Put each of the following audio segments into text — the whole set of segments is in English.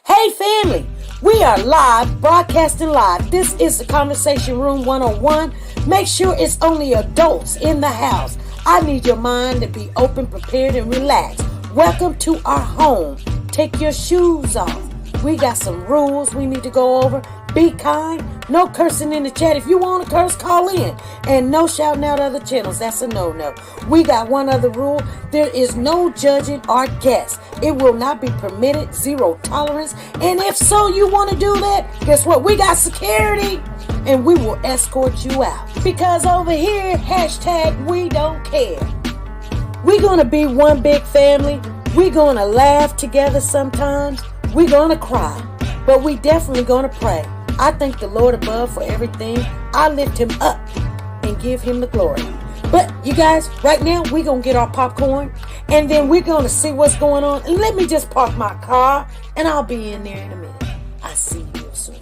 Hey family, we are live, broadcasting live. This is the Conversation Room 101. Make sure it's only adults in the house. I need your mind to be open, prepared, and relaxed. Welcome to our home. Take your shoes off. We got some rules we need to go over. Be kind. No cursing in the chat. If you want to curse, call in. And no shouting out other channels. That's a no-no. We got one other rule. There is no judging our guests. It will not be permitted. Zero tolerance. And if so, you want to do that, guess what? We got security. And we will escort you out. Because over here, hashtag we don't care. We're going to be one big family. We're going to laugh together sometimes. We're going to cry. But we definitely going to pray. I thank the Lord above for everything. I lift him up and give him the glory. But you guys, right now, we're going to get our popcorn. And then we're going to see what's going on. And let me just park my car. And I'll be in there in a minute. I'll see you real soon.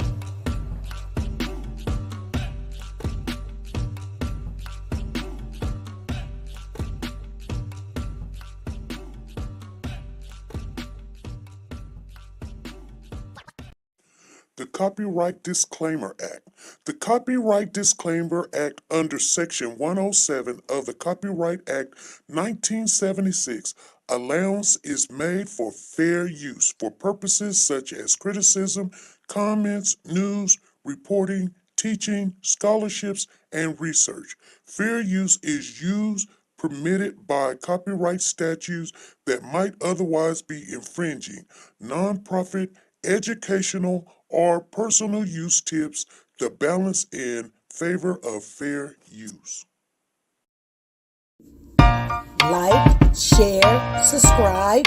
The Copyright Disclaimer Act. The Copyright Disclaimer Act under Section 107 of the Copyright Act 1976, allowance is made for fair use for purposes such as criticism, comments, news, reporting, teaching, scholarships, and research. Fair use is used permitted by copyright statutes that might otherwise be infringing. Nonprofit, educational, or personal use tips the balance in favor of fair use. Like, share, subscribe.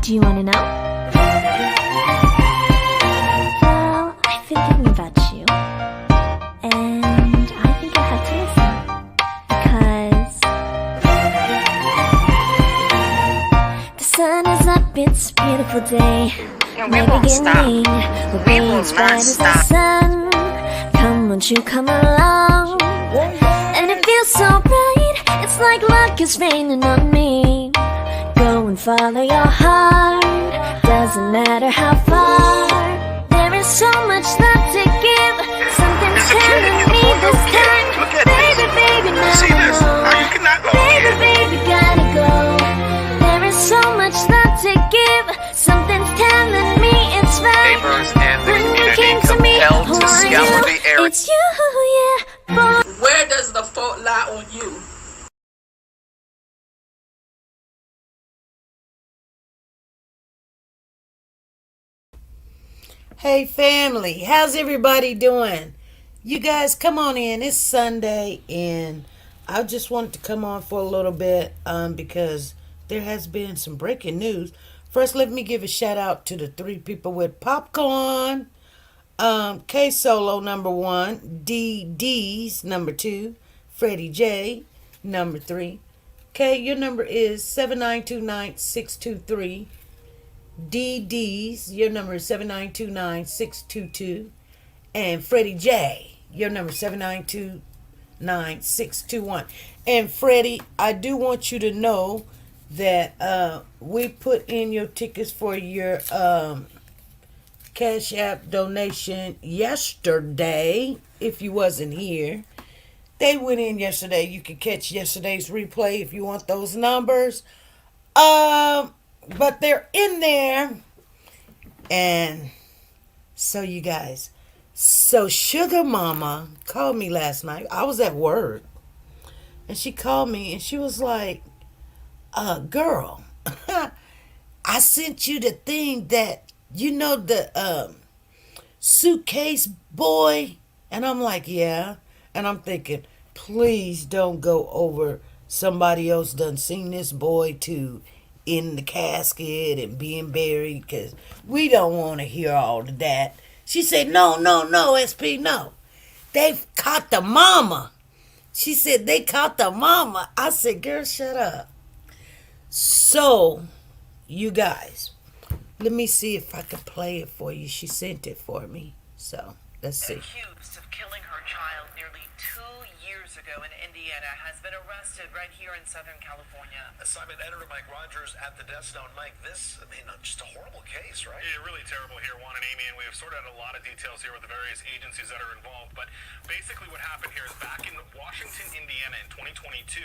Do you want to know? Well, I've been thinking about you, and I think you'll have to listen, because the sun is up, it's a beautiful day. We won't stop. We're We being will as bright not as stop. the sun. Come, won't you come along? And it feels so bright, it's like luck is raining on me. Go and follow your heart, doesn't matter how far. There is so much love to give, something's There's a kid telling in the me photo. this time. Look at Baby, this. baby, now See I this? know. How you cannot go Baby, here? baby, gotta go. There is so much love to give, something's telling me it's right. Neighbors and the When you community came to me, compelled who to are scour you? the area. It's you, yeah, boy. Where does the fault lie on you? Hey family, how's everybody doing? You guys come on in. It's Sunday and I just wanted to come on for a little bit because there has been some breaking news. First, let me give a shout out to the 3 people with popcorn. K Solo number 1, D's number 2, Freddie J number 3. K, your number is 7929623. DD's, your number is 7929622. And Freddie J, your number is 7929621. And Freddie, I do want you to know that we put in your tickets for your Cash App donation yesterday. If you wasn't here, they went in yesterday. You can catch yesterday's replay if you want those numbers. But they're in there. And so you guys, so Sugar Mama called me last night. I was at work. And she called me and she was like, girl, I sent you the thing that, you know, the Suitcaseboy. And I'm like, yeah. And I'm thinking, please don't go over somebody else done seen this boy too in the casket and being buried, because we don't want to hear all of that. She said, no, SP, no. They've caught the mama. She said, they caught the mama. I said, girl, shut up. So, you guys, let me see if I can play it for you. She sent it for me. So, let's see. Accused of killing her child nearly 2 years ago. Chicago in Indiana has been arrested right here in Southern California. Assignment editor Mike Rogers at the desk now. Mike, this, just a horrible case, right? Yeah, really terrible here, Juan and Amy, and we have sorted out a lot of details here with the various agencies that are involved. But basically what happened here is back in Washington, Indiana in 2022,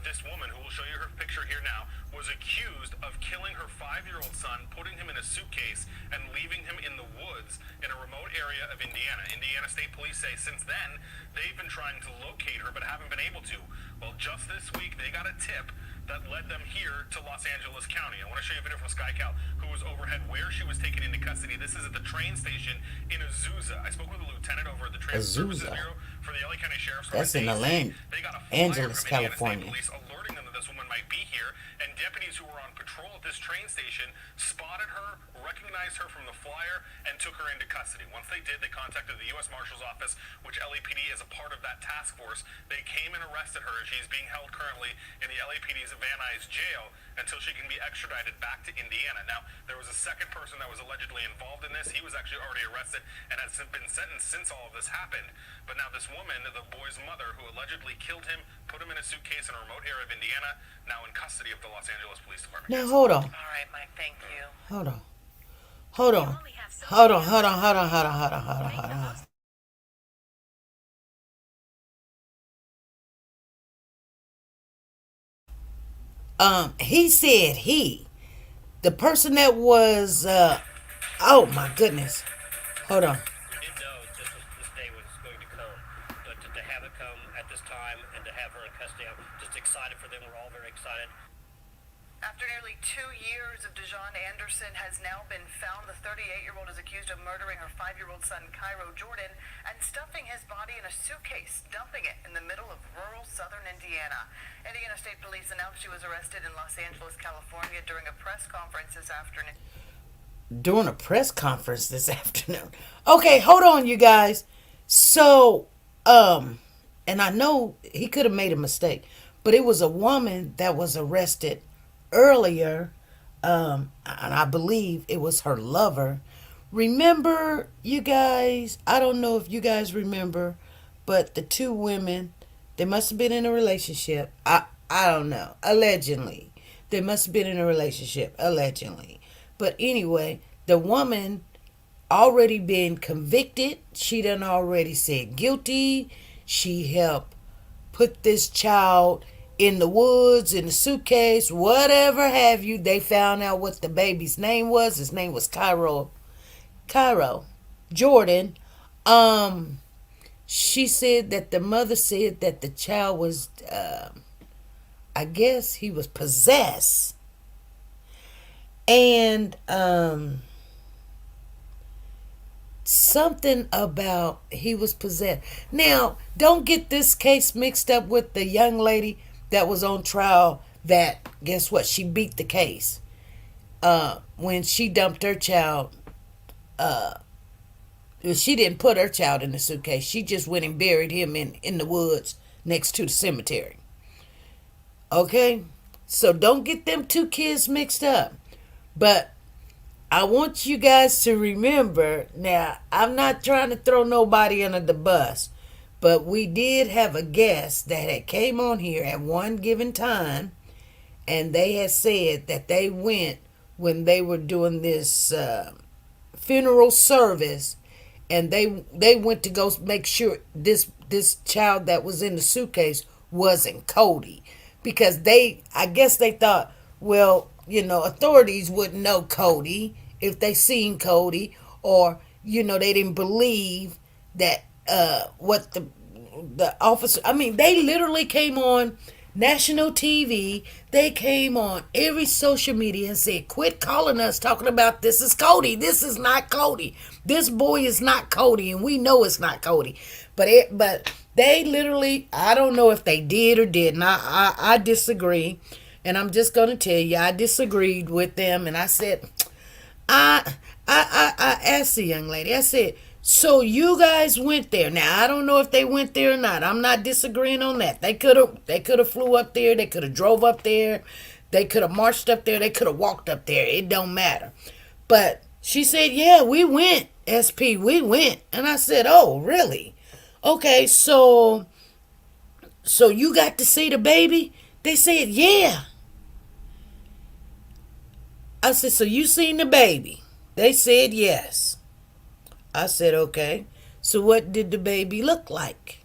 this woman, who will show you her picture here now, was accused of killing her 5-year-old son, putting him in a suitcase, and leaving him in the woods in a remote area of Indiana. Indiana State Police say since then, they've been trying to locate her, but haven't been able to. Well, just this week, they got a tip that led them here to Los Angeles County. I want to show you a video from SkyCal, who was overhead where she was taken into custody. This is at the train station in Azusa. I spoke with a lieutenant over at the Transit Services Bureau for the LA County Sheriff's Office. That's in They got a flyer Angeles, from Indiana State California. Police alerting them that this woman might be here, and deputies who were on patrol at this train station spotted her, recognized her from the flyer, and took her into custody. Once they did, they contacted the U.S. Marshal's Office, which LAPD is a part of that task force. They came and arrested her, and she's being held currently in the LAPD's Van Nuys jail until she can be extradited back to Indiana. Now, there was a second person that was allegedly involved in this. He was actually already arrested and has been sentenced since all of this happened. But now this woman, the boy's mother, who allegedly killed him, put him in a suitcase in a remote area of Indiana, now in custody of the Los Angeles Police Department. Now, hold on. All right, Mike, thank you. Hold on. Hold on. Hold on. Hold on. Hold on. Hold on. Hold on. Hold on. Hold on. He said the person that was, oh my goodness. Hold on. We didn't know this day was going to come, but to have it come at this time and to have her in custody, I'm just excited for them. We're all very excited. After nearly 2 years of Dejon Anderson has now been found, the 38-year-old is accused of murdering her 5-year-old son, Cairo Jordan, and stuffing his body in a suitcase, dumping it in the middle of rural southern Indiana. Indiana State Police announced she was arrested in Los Angeles, California during a press conference this afternoon. During a press conference this afternoon. Okay, hold on, you guys. So, and I know he could have made a mistake, but it was a woman that was arrested earlier, and I believe it was her lover. Remember, you guys, I don't know if you guys remember, but the two women, they must have been in a relationship. I don't know. Allegedly. They must have been in a relationship. Allegedly. But anyway, the woman already been convicted. She done already said guilty. She helped put this child in the woods, in the suitcase, whatever have you. They found out what the baby's name was. His name was Cairo Jordan. She said that the mother said that the child was, I guess he was possessed. And something about he was possessed. Now, don't get this case mixed up with the young lady that was on trial that, guess what, she beat the case when she dumped her child. She didn't put her child in the suitcase. She just went and buried him in the woods next to the cemetery. Okay? So don't get them two kids mixed up. But I want you guys to remember, now, I'm not trying to throw nobody under the bus, but we did have a guest that had came on here at one given time, and they had said that they went when they were doing this funeral service, and they went to go make sure this child that was in the suitcase wasn't Cody, because I guess they thought, well, authorities wouldn't know Cody if they seen Cody, or they didn't believe that what the officer, they literally came on national TV, they came on every social media and said, quit calling us talking about this is Cody. This is not Cody. This boy is not Cody, and we know it's not Cody. But they literally, I don't know if they did or didn't. I disagree. And I'm just going to tell you, I disagreed with them. And I said, I asked the young lady, I said, so you guys went there. Now, I don't know if they went there or not. I'm not disagreeing on that. They could have flew up there. They could have drove up there. They could have marched up there. They could have walked up there. It don't matter. But she said, yeah, we went, SP. We went. And I said, oh, really? Okay, so So you got to see the baby? They said, yeah. I said, so you seen the baby? They said, yes. I said, okay. So what did the baby look like?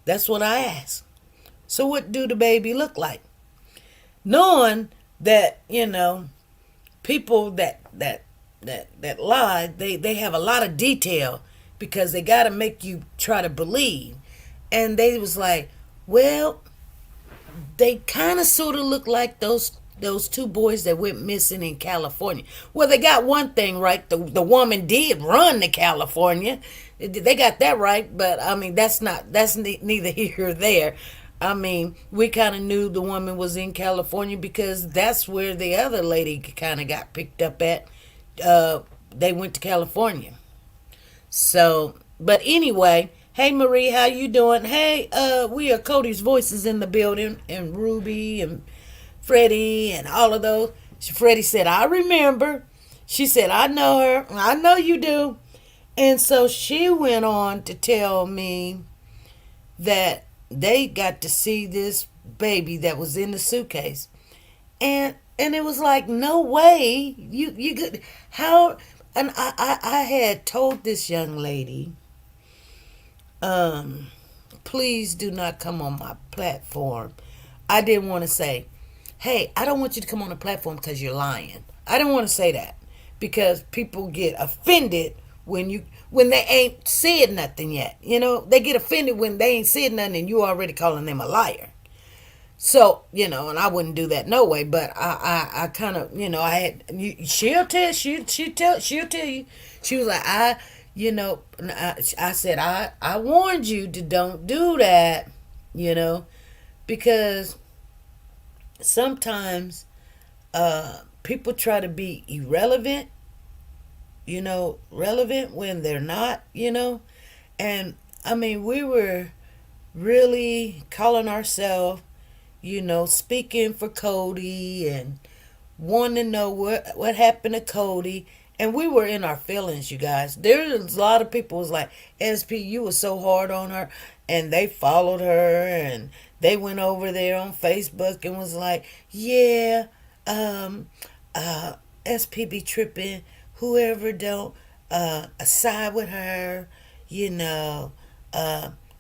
That's what I asked. So what do the baby look like? Knowing that, people that lie, they have a lot of detail because they got to make you try to believe. And they was like, well, they kind of sort of look like those two boys that went missing in California. Well, they got one thing right. The woman did run to California. They got that right, but I mean that's neither here or there. I mean, we kind of knew the woman was in California because that's where the other lady kind of got picked up at. They went to California. So, but anyway, hey Marie, how you doing? Hey, we are Cody's Voices in the building, and Ruby and Freddie and all of those. Freddie said, I remember. She said, I know her. I know you do. And so she went on to tell me that they got to see this baby that was in the suitcase. And it was like, no way. You could how and I had told this young lady, please do not come on my platform. I didn't want to say, hey, I don't want you to come on the platform because you're lying. I didn't want to say that because people get offended when they ain't said nothing yet. They get offended when they ain't said nothing and you already calling them a liar. So, and I wouldn't do that no way, but I kind of, I had, she'll tell you. She was like, I said, I warned you to don't do that, because sometimes people try to be irrelevant, relevant when they're not, and I mean, we were really calling ourselves, speaking for Cody and wanting to know what happened to Cody. And we were in our feelings, you guys. There's a lot of people was like, SP, you were so hard on her. And they followed her and they went over there on Facebook and was like, yeah, SP be tripping. Whoever don't side with her,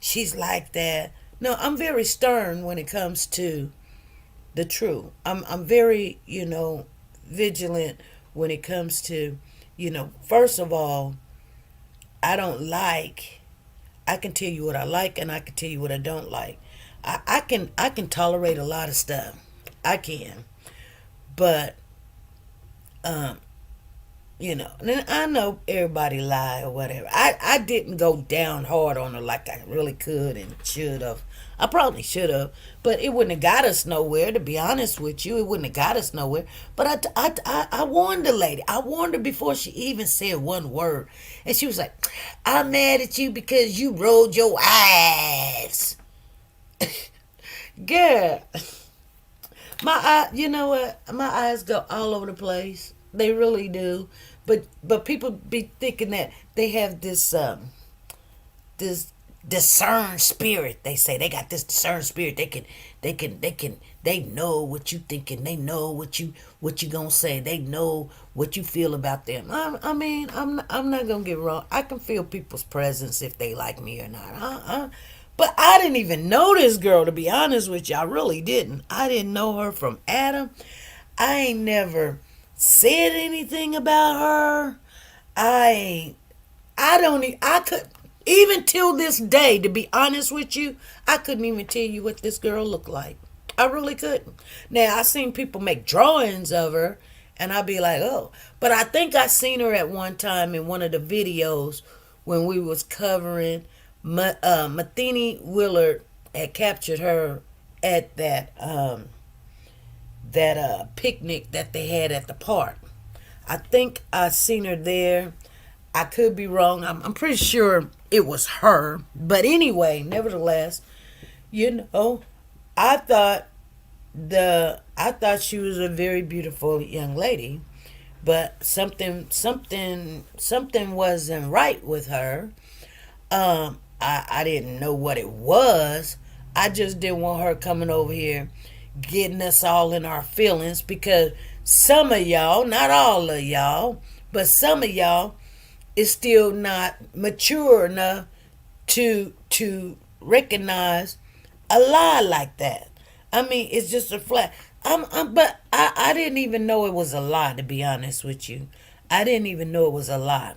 she's like that. No, I'm very stern when it comes to the truth. I'm very, vigilant when it comes to, first of all, I can tell you what I like and I can tell you what I don't like. I can tolerate a lot of stuff. I can. But and I know everybody lie or whatever. I didn't go down hard on her like I really could and should have. I probably should have, but it wouldn't have got us nowhere, to be honest with you. It wouldn't have got us nowhere. But I warned the lady. I warned her before she even said one word. And she was like, I'm mad at you because you rolled your eyes. Girl, you know what? My eyes go all over the place. They really do. But people be thinking that they have this discern spirit. They say they got this discern spirit. They know what you thinking. They know what you gonna say. They know what you feel about them. I'm not gonna get wrong. I can feel people's presence if they like me or not. But I didn't even know this girl, to be honest with you. I really didn't. I didn't know her from Adam. I ain't never said anything about her. I could, even till this day, to be honest with you, I couldn't even tell you what this girl looked like. I really couldn't. Now, I seen people make drawings of her, and I'd be like, oh. But I think I seen her at one time in one of the videos when we was covering, Matheny Willard had captured her at that picnic that they had at the park. I think I seen her there. I could be wrong. I'm pretty sure it was her. But anyway, nevertheless, I thought she was a very beautiful young lady, but something wasn't right with her. I didn't know what it was. I just didn't want her coming over here getting us all in our feelings, because some of y'all, not all of y'all, but some of y'all is still not mature enough to recognize a lie like that. I mean, it's just a flat. But I didn't even know it was a lie, to be honest with you. I didn't even know it was a lie.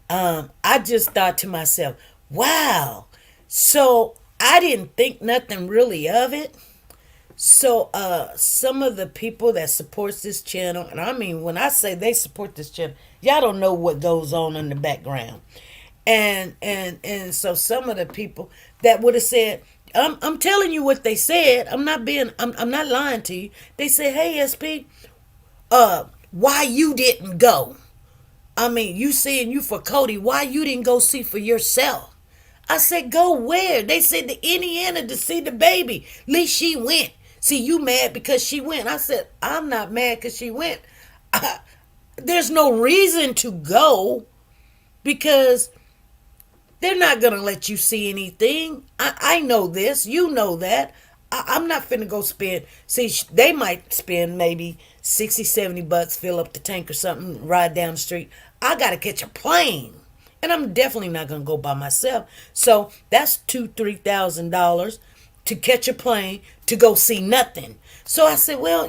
I just thought to myself, wow. So I didn't think nothing really of it. So some of the people that supports this channel, and I mean when I say they support this channel, y'all don't know what goes on in the background. And so some of the people that would have said, I'm telling you what they said. I'm not lying to you. They said, "Hey, SP, why you didn't go? I mean, you saying you for Cody, why you didn't go see for yourself?" I said, "Go where?" They said to Indiana to see the baby. At least she went. See, you mad because she went. I said, I'm not mad because she went. There's no reason to go, because they're not going to let you see anything. I know this. You know that. I'm not finna go spend. See, they might spend maybe 60, 70 bucks, fill up the tank or something, ride down the street. I got to catch a plane. And I'm definitely not going to go by myself. So that's $2,000-$3,000 to catch a plane to go see nothing. So I said, well,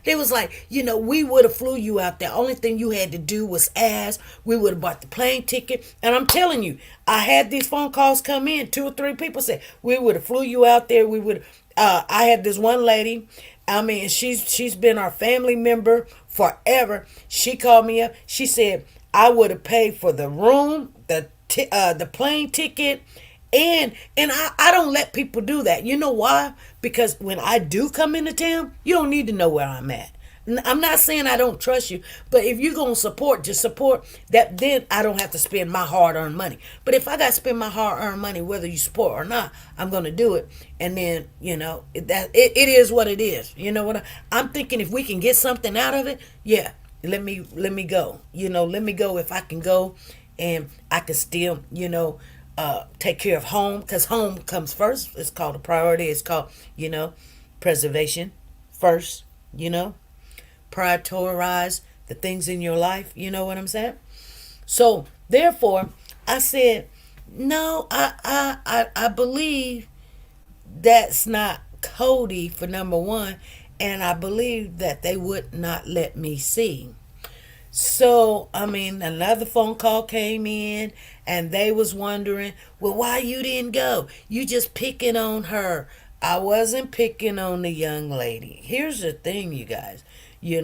they was like, we would have flew you out there. Only thing you had to do was ask. We would have bought the plane ticket. And I'm telling you, I had these phone calls come in. 2 or 3 people said, we would have flew you out there. We would. I had this one lady. I mean, she's been our family member forever. She called me up. She said, I would have paid for the room, the plane ticket, and I don't let people do that. You know why? Because when I do come into town, you don't need to know where I'm at. I'm not saying I don't trust you, but if you're going to support, just support that. Then I don't have to spend my hard-earned money. But if I got to spend my hard-earned money, whether you support or not, I'm going to do it. And then, it is what it is. You know what? I'm thinking if we can get something out of it, yeah, let me go. Let me go if I can go, and I can still, take care of home, because home comes first. It's called a priority. It's called, preservation first, prioritize the things in your life. You know what I'm saying? So therefore, I said, no, I believe that's not Cody, for number one, and I believe that they would not let me see. So, I mean, another phone call came in, and they was wondering, well, why you didn't go? You just picking on her. I wasn't picking on the young lady. Here's the thing, you guys. You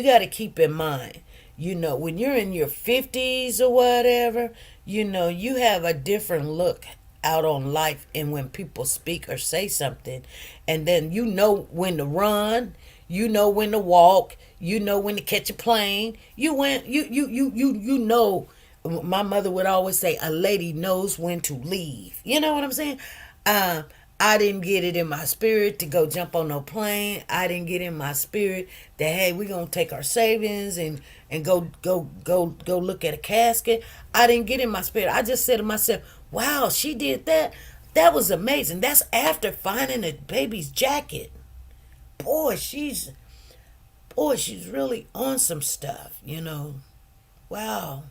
got to keep in mind, when you're in your 50s or whatever, you have a different look out on life, and when people speak or say something, and then when to run, when to walk, when to catch a plane. My mother would always say, a lady knows when to leave. You know what I'm saying? I didn't get it in my spirit to go jump on no plane. I didn't get in my spirit that, hey, we're gonna take our savings and go look at a casket. I didn't get in my spirit. I just said to myself, wow, she did that. That was amazing. That's after finding a baby's jacket. Boy, she's really on some stuff, Wow.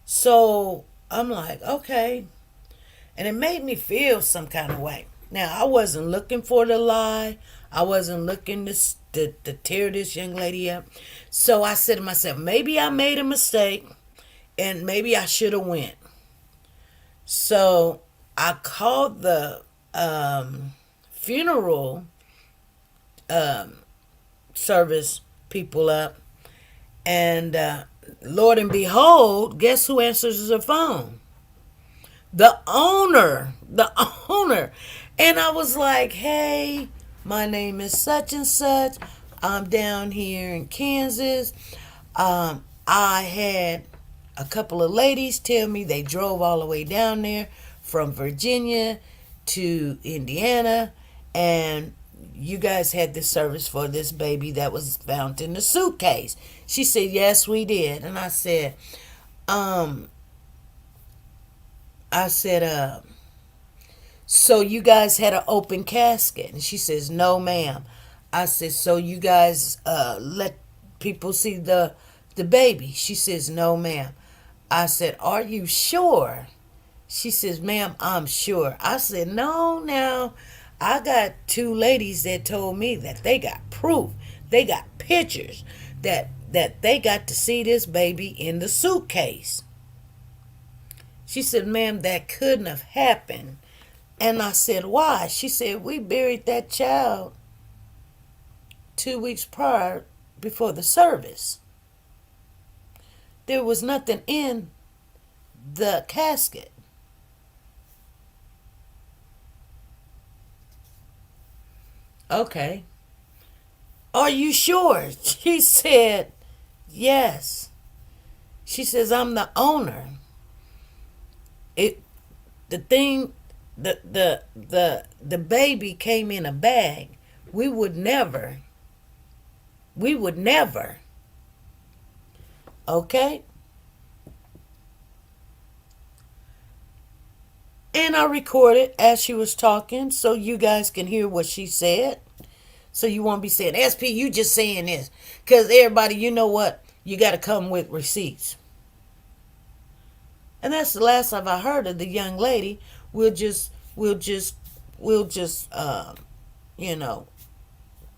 So I'm like, okay. And it made me feel some kind of way. Now, I wasn't looking for the lie. I wasn't looking to tear this young lady up. So I said to myself, maybe I made a mistake, and maybe I should have went. So I called the funeral service people up, and Lord and behold, guess who answers the phone? The owner. And I was like, hey, my name is such and such. I'm down here in Kansas. I had a couple of ladies tell me they drove all the way down there from Virginia to Indiana, and you guys had this service for this baby that was found in the suitcase. She said, yes, we did. And I said, so you guys had an open casket? And she says, no, ma'am. I said, so you guys let people see the baby? She says, no, ma'am. I said, are you sure? She says, ma'am, I'm sure. I said, no, now, I got two ladies that told me that they got proof. They got pictures that they got to see this baby in the suitcase. She said, ma'am, that couldn't have happened. And I said, why? She said, we buried that child 2 weeks prior before the service. There was nothing in the casket. Okay. Are you sure? She said, yes. She says, I'm the owner. The thing, the baby came in a bag. We would never. Okay? And I recorded as she was talking so you guys can hear what she said. So you won't be saying, SP, you just saying this. Because everybody, you know what? You got to come with receipts. And that's the last time I heard of the young lady. We'll just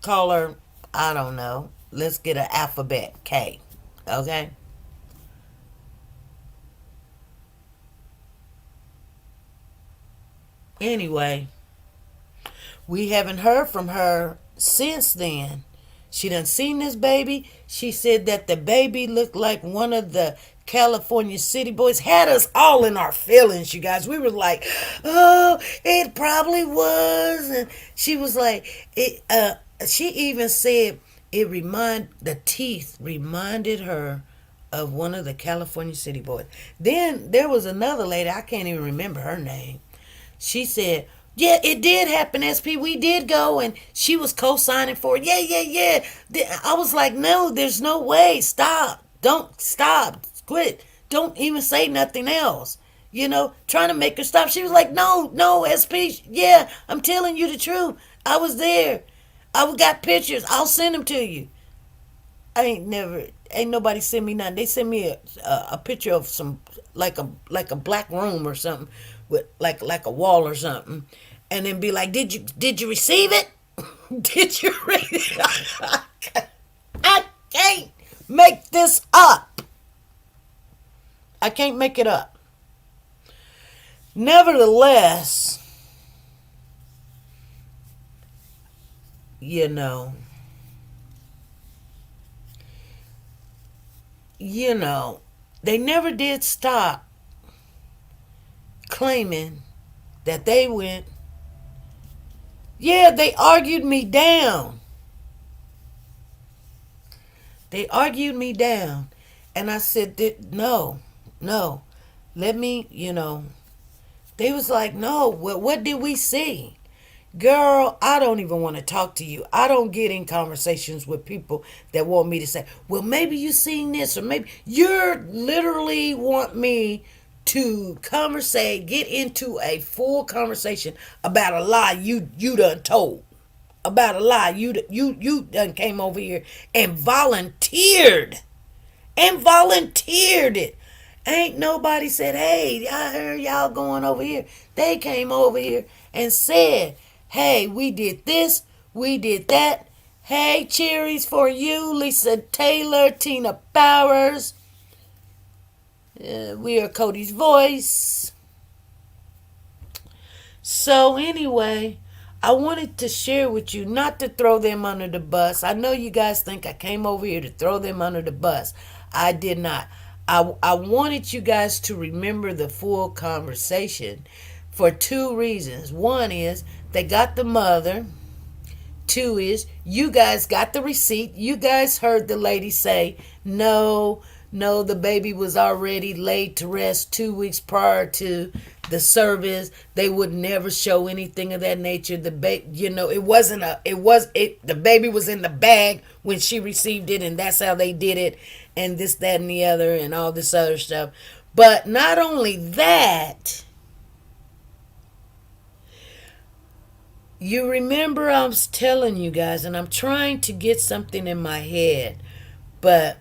call her, I don't know. Let's get an alphabet, K. Okay? Anyway, we haven't heard from her since then. She done seen this baby. She said that the baby looked like one of the California city boys. Had us all in our feelings, you guys. We were like, oh, it probably was. And she was like, she even said the teeth reminded her of one of the California city boys. Then there was another lady, I can't even remember her name. She said, yeah, it did happen, SP. We did go, and she was co-signing for it. Yeah. I was like, no, there's no way. Stop. Don't stop. Quit. Don't even say nothing else. Trying to make her stop. She was like, no, SP. Yeah, I'm telling you the truth. I was there. I got pictures. I'll send them to you. Ain't nobody send me nothing. They sent me a picture of some like a black room or something with like a wall or something, and then be like, did you receive it? Did you read it? I can't make this up. I can't make it up. Nevertheless, they never did stop claiming that they went. Yeah, they argued me down. And I said, no. Let me, They was like, no, what did we see? Girl, I don't even want to talk to you. I don't get in conversations with people that want me to say, well, maybe you seen this, or maybe you literally want me to get into a full conversation about a lie you done told. About a lie you done came over here and volunteered it. Ain't nobody said, hey, I heard y'all going over here. They came over here and said, hey, we did this, we did that. Hey, cherries for you, Lisa Taylor, Tina Bowers. We are Cody's voice. So anyway, I wanted to share with you, not to throw them under the bus. I know you guys think I came over here to throw them under the bus. I did not. I wanted you guys to remember the full conversation for two reasons. One is they got the mother. Two is you guys got the receipt. You guys heard the lady say, no, the baby was already laid to rest 2 weeks prior to the service. They would never show anything of that nature. The baby was in the bag when she received it, and that's how they did it, and this, that, and the other, and all this other stuff. But not only that, You remember I was telling you guys, and I'm trying to get something in my head, but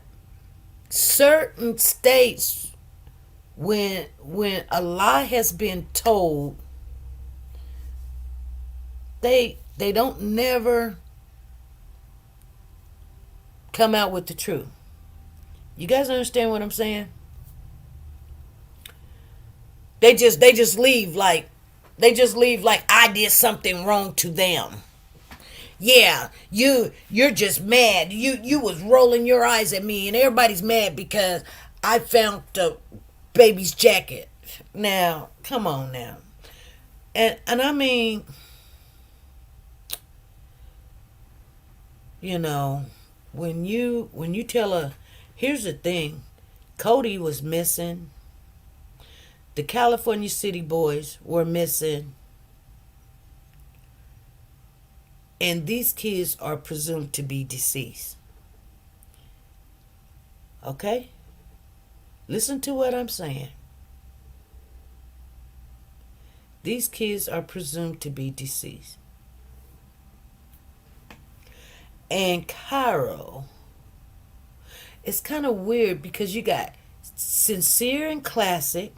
certain states, when a lie has been told, they don't never come out with the truth. You guys understand what I'm saying? They just leave like I did something wrong to them. Yeah, you're just mad. You was rolling your eyes at me, and everybody's mad because I found the baby's jacket. Now, come on now. And I mean, you know, when you tell a here's the thing, Cody was missing. The California City boys were missing. And these kids are presumed to be deceased. Okay? Listen to what I'm saying. These kids are presumed to be deceased. And Cairo, it's kind of weird because you got Sincere and Classic,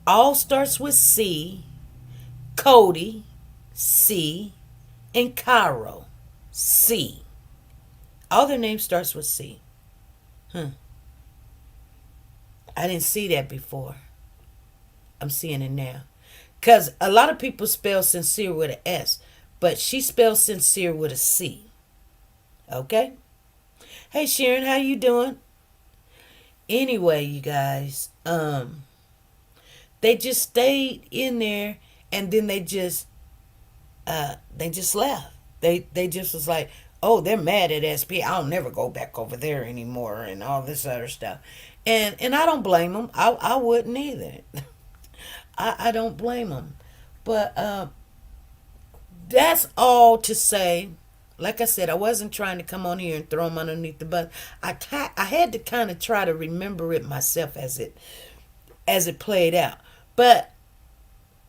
all starts with C, Cody, C, and Cairo, C. All their names starts with C. I didn't see that before. I'm seeing it now. Because a lot of people spell sincere with an S, but she spells sincere with a C. Okay? Hey Sharon, how you doing? Anyway, you guys, they just stayed in there, and then they just left. They just was like, oh, they're mad at SP. I'll never go back over there anymore, and all this other stuff. And I don't blame them. I wouldn't either. I don't blame them. But that's all to say. Like I said, I wasn't trying to come on here and throw them underneath the bus. I had to kind of try to remember it myself as it played out. But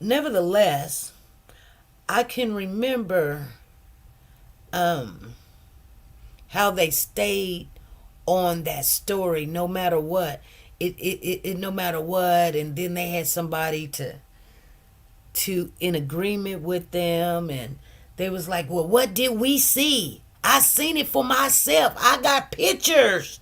nevertheless, I can remember how they stayed on that story no matter what. It no matter what, and then they had somebody to in agreement with them, and they was like, well, what did we see? I seen it for myself. I got pictures.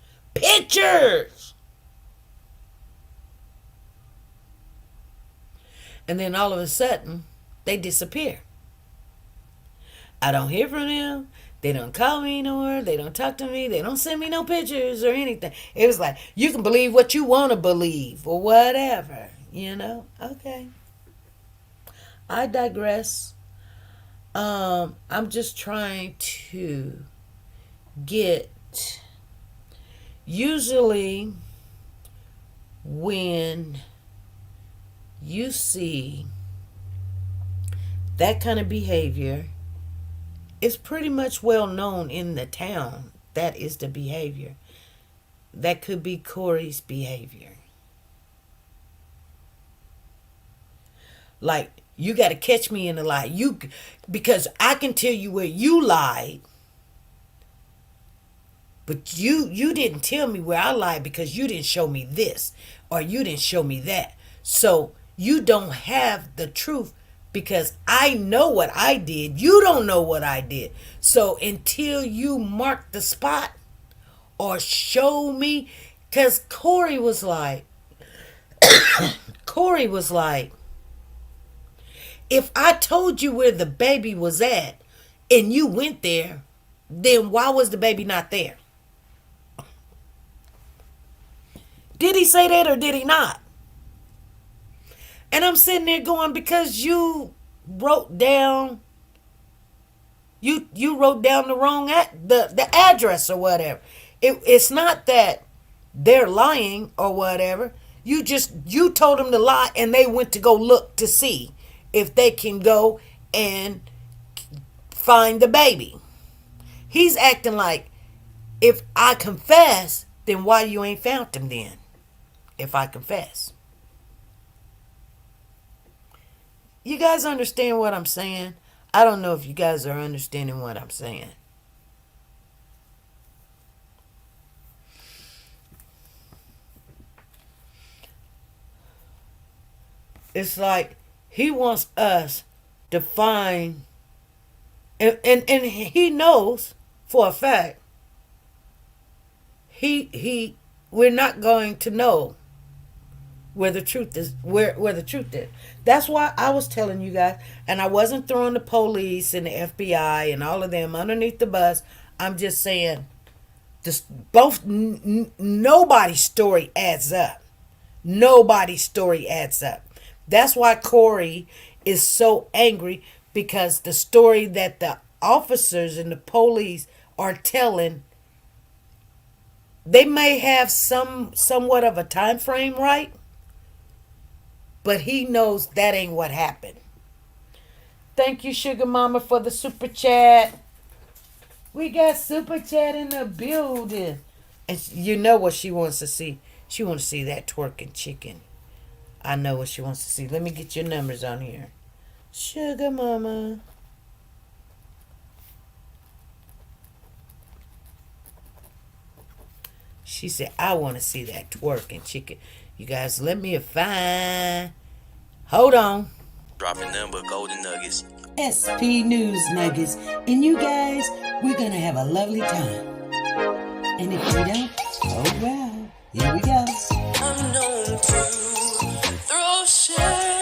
And then all of a sudden, they disappear. I don't hear from them. They don't call me no more. They don't talk to me. They don't send me no pictures or anything. It was like, you can believe what you want to believe or whatever, Okay. I digress. I'm just trying to get, usually when you see that kind of behavior, it's pretty much well known in the town that is the behavior. That could be Corey's behavior. Like, you got to catch me in a lie. Because I can tell you where you lied, but you didn't tell me where I lied because you didn't show me this or you didn't show me that. So you don't have the truth because I know what I did. You don't know what I did. So until you mark the spot or show me, because Corey was like, if I told you where the baby was at and you went there, then why was the baby not there? Did he say that or did he not? And I'm sitting there going, because you wrote down you wrote down the wrong the address or whatever. It's not that they're lying or whatever. You told them to lie and they went to go look to see if they can go and find the baby. He's acting like, if I confess, then why you ain't found him then? If I confess. You guys understand what I'm saying? I don't know if you guys are understanding what I'm saying. It's like he wants us to find, and he knows for a fact he we're not going to know where the truth is, where the truth is. That's why I was telling you guys, and I wasn't throwing the police and the FBI and all of them underneath the bus. I'm just saying this, nobody's story adds up. Nobody's story adds up. That's why Corey is so angry, because the story that the officers and the police are telling, they may have somewhat of a time frame right, but he knows that ain't what happened. Thank you, Sugar Mama, for the super chat. We got super chat in the building. And you know what she wants to see. She wants to see that twerking chicken. I know what she wants to see. Let me get your numbers on here. Sugar Mama. She said, I want to see that twerking chicken. You guys, let me find. Hold on. Dropping nothing but golden nuggets. SP News Nuggets. And you guys, we're going to have a lovely time. And if we don't, oh well. Here we go. I'm known to throw shade.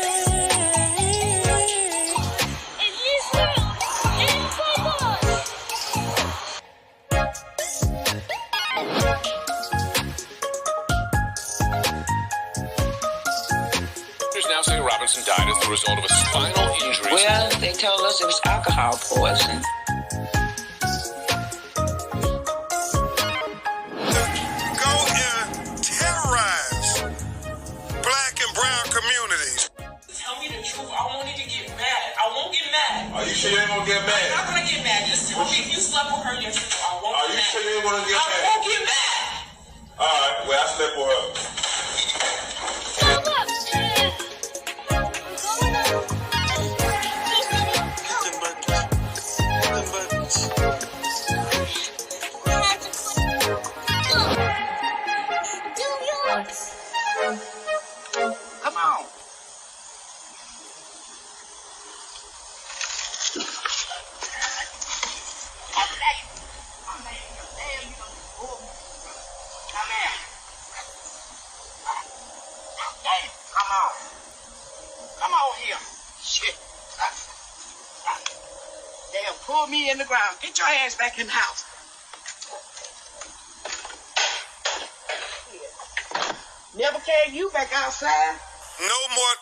Now saying Robinson died as the result of a spinal injury. Well, they told us it was alcohol poison. Go and terrorize black and brown communities. Tell me the truth. I want you to get mad. I won't get mad. Are you sure you ain't gonna get mad? I'm not gonna get mad. Just tell me if you slept with her and your sister. I won't Are get you mad. sure you ain't gonna get mad? I won't get mad. Alright, well I slept with her. Come on. Come on here. Shit. They have pulled me in the ground. Get your ass back in the house. Never carry you back outside. No more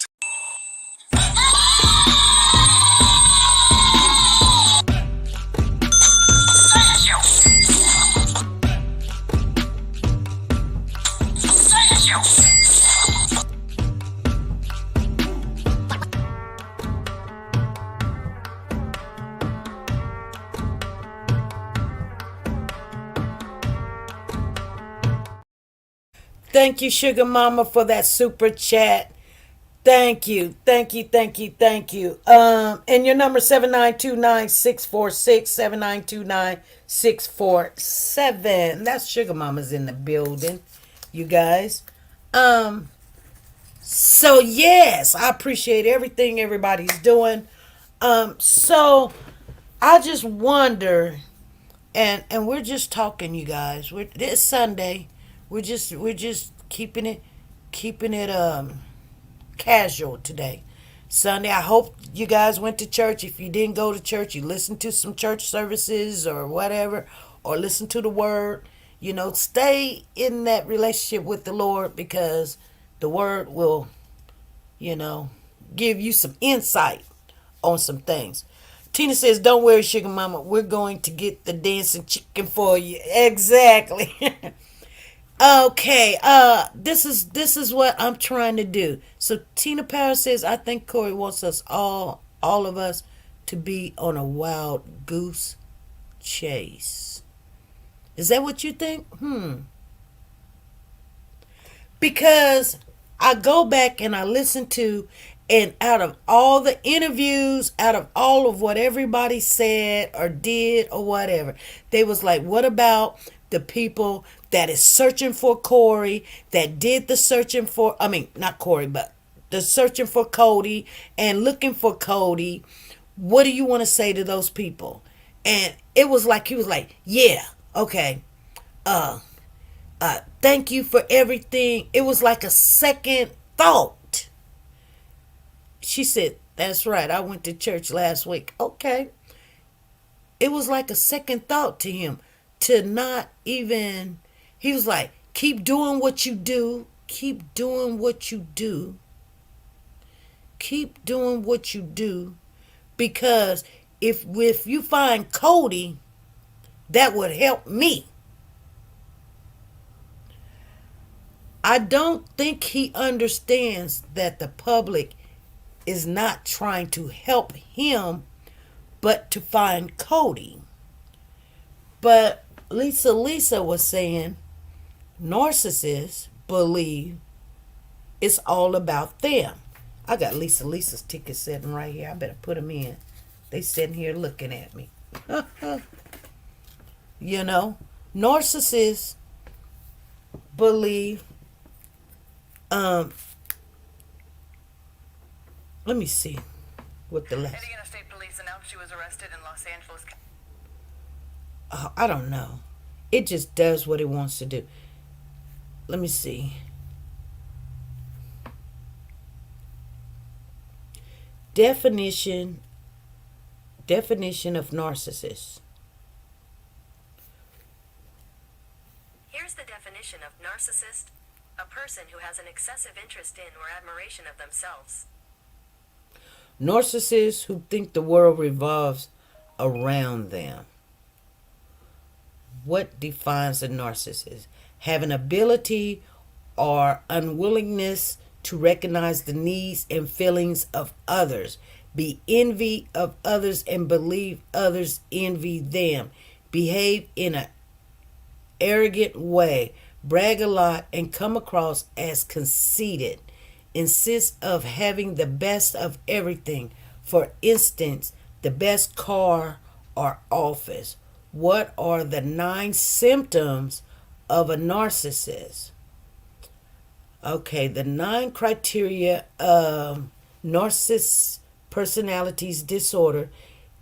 Thank you, Sugar Mama, for that super chat. Thank you. Thank you. Thank you. Thank you. And your number 7929646, 7929647. That's Sugar Mama's in the building, you guys. So yes, I appreciate everything everybody's doing. So I just wonder, and we're just talking, you guys. It's Sunday. We're just keeping it casual today. Sunday. I hope you guys went to church. If you didn't go to church, you listened to some church services or whatever, or listen to the word. You know, stay in that relationship with the Lord, because the word will, give you some insight on some things. Tina says, don't worry, Sugar Mama. We're going to get the dancing chicken for you. Exactly. Okay, this is what I'm trying to do. So Tina Power says, I think Corey wants us all of us, to be on a wild goose chase. Is that what you think? Because I go back and I listen to And out of all the interviews, out of all of what everybody said or did or whatever, they was like, what about the people that is searching for Corey, that did the searching for, I mean, not Corey, but the searching for Cody and looking for Cody. What do you want to say to those people? And it was like, he was like, yeah, okay. Thank you for everything. It was like a second thought. She said, that's right. I went to church last week. Okay. It was like a second thought to him to not even, he was like, keep doing what you do. Keep doing what you do. Keep doing what you do. Because if you find Cody, that would help me. I don't think he understands that the public is not trying to help him, but to find Cody. But Lisa was saying narcissists believe it's all about them. I got Lisa's tickets sitting right here. I better put them in. They sitting here looking at me. You know, narcissists believe let me see what the last. Indiana State Police announced she was arrested in Los Angeles. I don't know. It just does what it wants to do. Let me see. Definition of narcissist. Here's the definition of narcissist: a person who has an excessive interest in or admiration of themselves. Narcissists who think the world revolves around them. What defines a narcissist? Have an ability or unwillingness to recognize the needs and feelings of others. Be envy of others and believe others envy them. Behave in an arrogant way. Brag a lot and come across as conceited. Insist of having the best of everything. For instance, the best car or office. What are the 9 symptoms of a narcissist? Okay, the 9 criteria of narcissist personalities disorder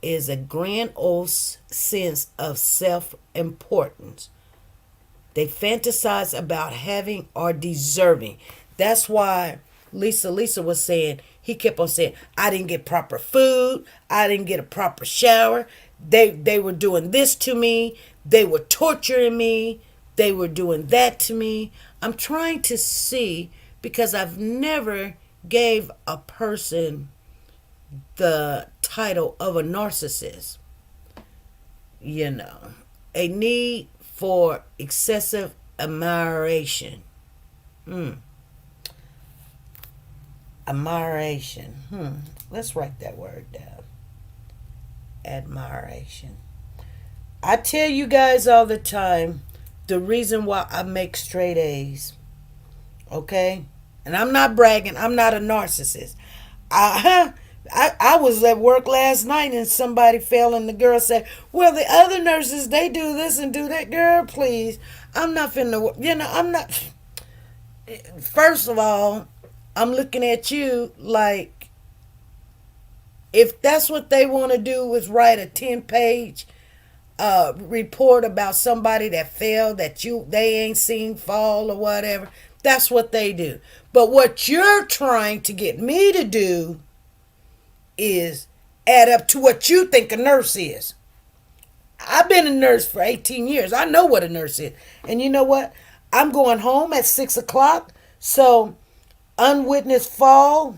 is a grandiose sense of self-importance. They fantasize about having or deserving. That's why Lisa was saying, he kept on saying, I didn't get proper food. I didn't get a proper shower. They were doing this to me. They were torturing me. They were doing that to me. I'm trying to see, because I've never gave a person the title of a narcissist. You know, a need for excessive admiration. Admiration. Let's write that word down. Admiration. I tell you guys all the time the reason why I make straight A's. Okay? And I'm not bragging. I'm not a narcissist. I was at work last night and somebody fell and the girl said, well, the other nurses, they do this and do that. Girl, please. I'm not finna, I'm not. First of all, I'm looking at you like, if that's what they want to do is write a 10-page report about somebody that fell, that they ain't seen fall or whatever, that's what they do. But what you're trying to get me to do is add up to what you think a nurse is. I've been a nurse for 18 years. I know what a nurse is. And you know what? I'm going home at 6 o'clock. So, unwitnessed fall,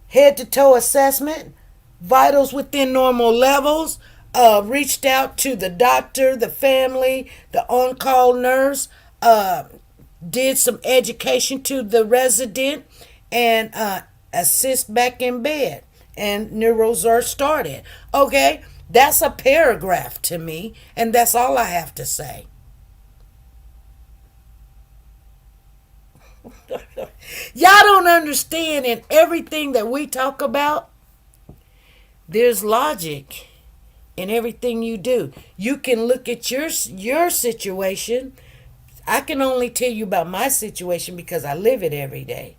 head to toe assessment, vitals within normal levels, reached out to the doctor, the family, the on-call nurse, did some education to the resident, and assist back in bed. And neuros are started. Okay, that's a paragraph to me, and that's all I have to say. Y'all don't understand, in everything that we talk about, there's logic in everything you do. You can look at your situation. I can only tell you about my situation because I live it every day.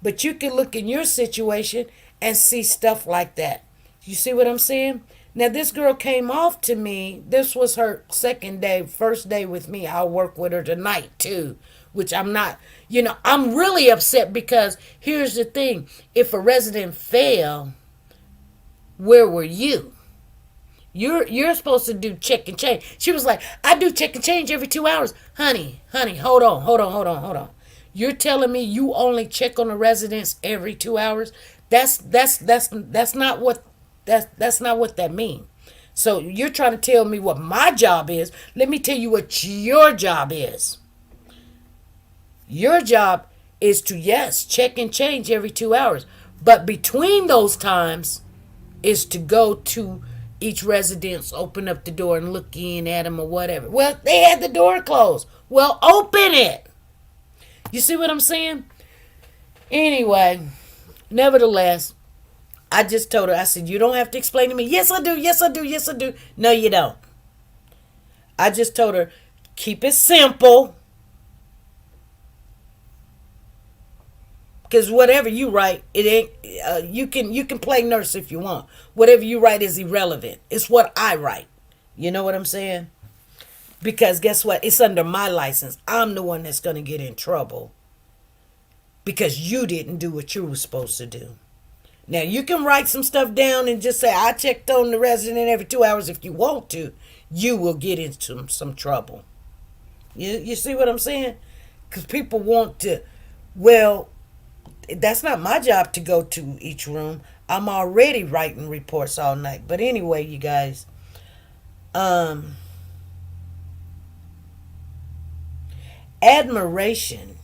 But you can look in your situation and see stuff like that. You see what I'm saying? Now, this girl came off to me. This was her second day, first day with me. I'll work with her tonight, too, which I'm not, I'm really upset because here's the thing. If a resident failed, where were you? You're supposed to do check and change. She was like, I do check and change every 2 hours. Honey, hold on. You're telling me you only check on the residents every 2 hours? That's not what that means. So you're trying to tell me what my job is. Let me tell you what your job is. Your job is to, yes, check and change every 2 hours. But between those times is to go to each residence, open up the door and look in at them or whatever. Well, they had the door closed. Well, open it. You see what I'm saying? Anyway, nevertheless, I just told her, I said, you don't have to explain to me. Yes, I do. Yes, I do. Yes, I do. No, you don't. I just told her, keep it simple. Because whatever you write, it ain't. You can play nurse if you want. Whatever you write is irrelevant. It's what I write. You know what I'm saying? Because guess what? It's under my license. I'm the one that's going to get in trouble because you didn't do what you were supposed to do. Now, you can write some stuff down and just say, I checked on the resident every 2 hours if you want to. You will get into some trouble. You see what I'm saying? Because people want to, well, that's not my job to go to each room. I'm already writing reports all night. But anyway, you guys, admiration.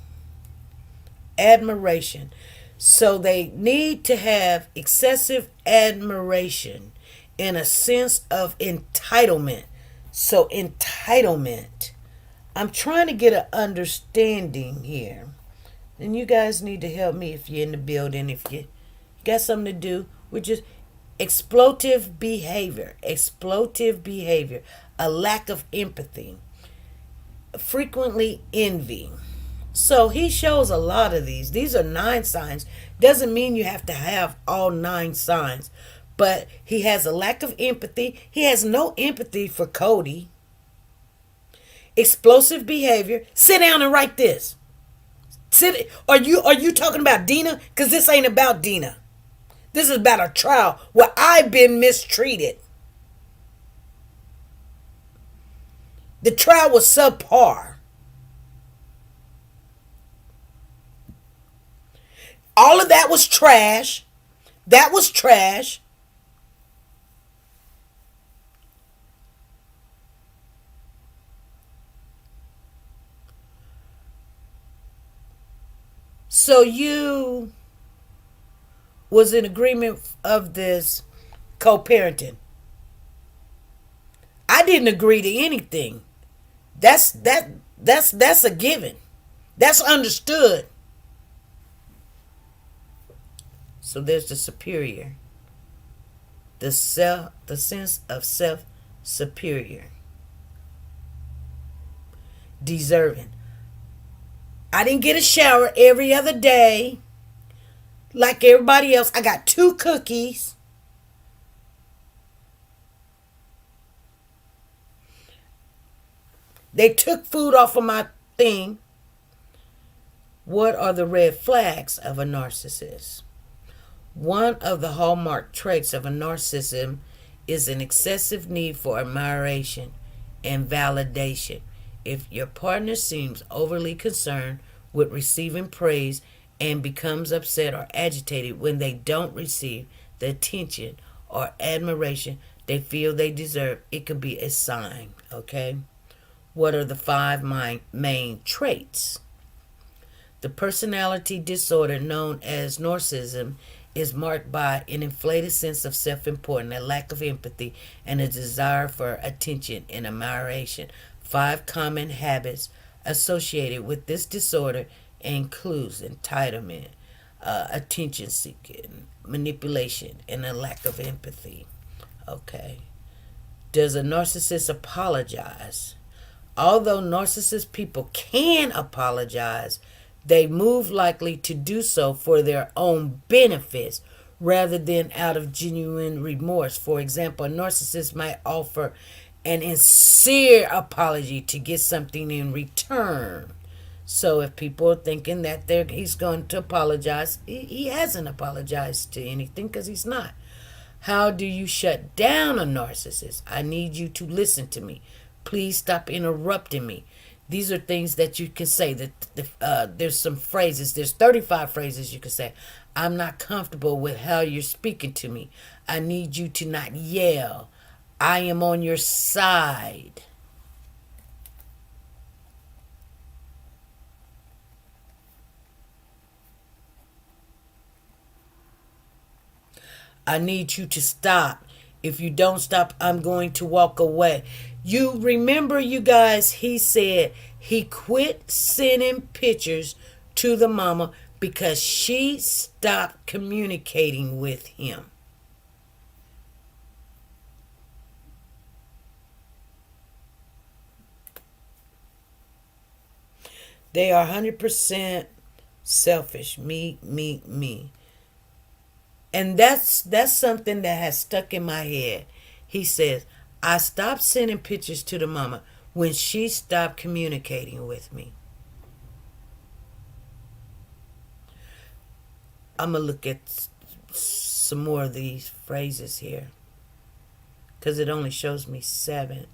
So they need to have excessive admiration in a sense of entitlement. So entitlement. I'm trying to get an understanding here. And you guys need to help me if you're in the building. If you got something to do with just exploitive behavior, a lack of empathy, frequently envy. So he shows a lot of these. These are 9 signs. Doesn't mean you have to have all 9 signs. But he has a lack of empathy. He has no empathy for Cody. Explosive behavior. Sit down and write this. Are you talking about Dina? Because this ain't about Dina. This is about a trial where I've been mistreated. The trial was subpar. All of that was trash. That was trash. So you was in agreement of this co-parenting. I didn't agree to anything. That's a given. That's understood. So there's the superior. The sense of self superior. Deserving. I didn't get a shower every other day like everybody else. I got 2 cookies. They took food off of my thing. What are the red flags of a narcissist? One of the hallmark traits of a narcissism is an excessive need for admiration and validation. If your partner seems overly concerned with receiving praise and becomes upset or agitated when they don't receive the attention or admiration they feel they deserve, it could be a sign, okay? What are the 5 main traits? The personality disorder known as narcissism is marked by an inflated sense of self-importance, a lack of empathy, and a desire for attention and admiration. 5 common habits associated with this disorder includes entitlement, attention seeking, manipulation, and a lack of empathy. Okay. Does a narcissist apologize? Although narcissist people can apologize, they move likely to do so for their own benefits rather than out of genuine remorse. For example, a narcissist might offer an sincere apology to get something in return. So if people are thinking that he's going to apologize, he hasn't apologized to anything because he's not. How do you shut down a narcissist? I need you to listen to me. Please stop interrupting me. These are things that you can say. There's some phrases. There's 35 phrases you can say. I'm not comfortable with how you're speaking to me. I need you to not yell. I am on your side. I need you to stop. If you don't stop, I'm going to walk away. You remember, you guys, he said he quit sending pictures to the mama because she stopped communicating with him. They are 100% selfish. Me, me, me. And that's something that has stuck in my head. He says, I stopped sending pictures to the mama when she stopped communicating with me. I'm going to look at some more of these phrases here, because it only shows me 7.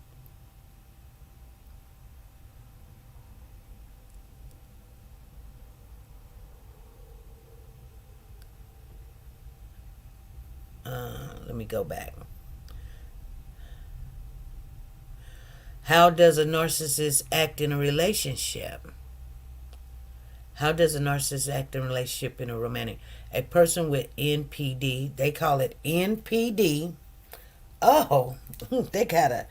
Let me go back. How does a narcissist act in a relationship? How does a narcissist act in a relationship in a romantic? A person with NPD, they call it NPD. Oh, they got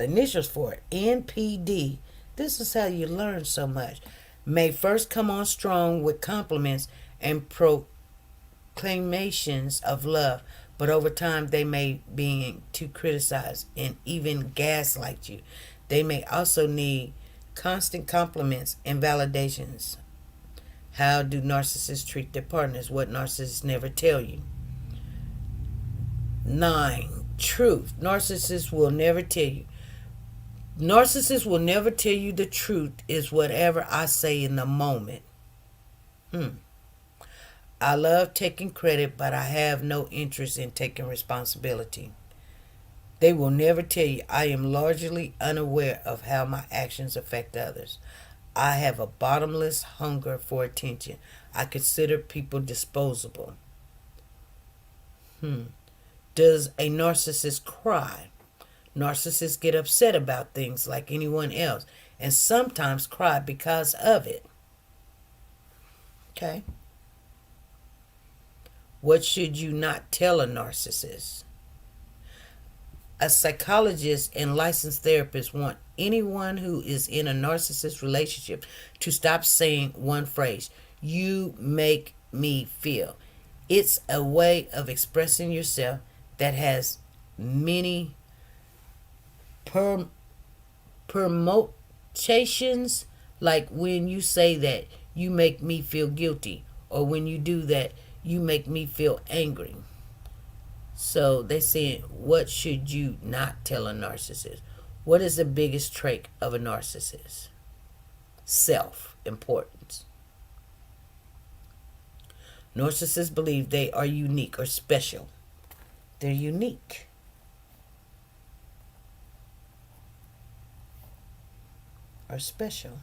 initials for it. NPD. This is how you learn so much. May first come on strong with compliments and proclamations of love, but over time they may begin to criticize and even gaslight you. They may also need constant compliments and validations. How do narcissists treat their partners? What narcissists never tell you. 9. Truth. Narcissists will never tell you. Narcissists will never tell you the truth is whatever I say in the moment. I love taking credit, but I have no interest in taking responsibility. They will never tell you I am largely unaware of how my actions affect others. I have a bottomless hunger for attention. I consider people disposable. Does a narcissist cry? Narcissists get upset about things like anyone else and sometimes cry because of it. Okay. What should you not tell a narcissist? A psychologist and licensed therapist want anyone who is in a narcissist relationship to stop saying one phrase: you make me feel. It's a way of expressing yourself that has many permutations, like when you say that you make me feel guilty, or when you do that you make me feel angry. So they saying, what should you not tell a narcissist? What is the biggest trait of a narcissist? Self-importance. Narcissists believe they are unique or special. They're unique. Or special.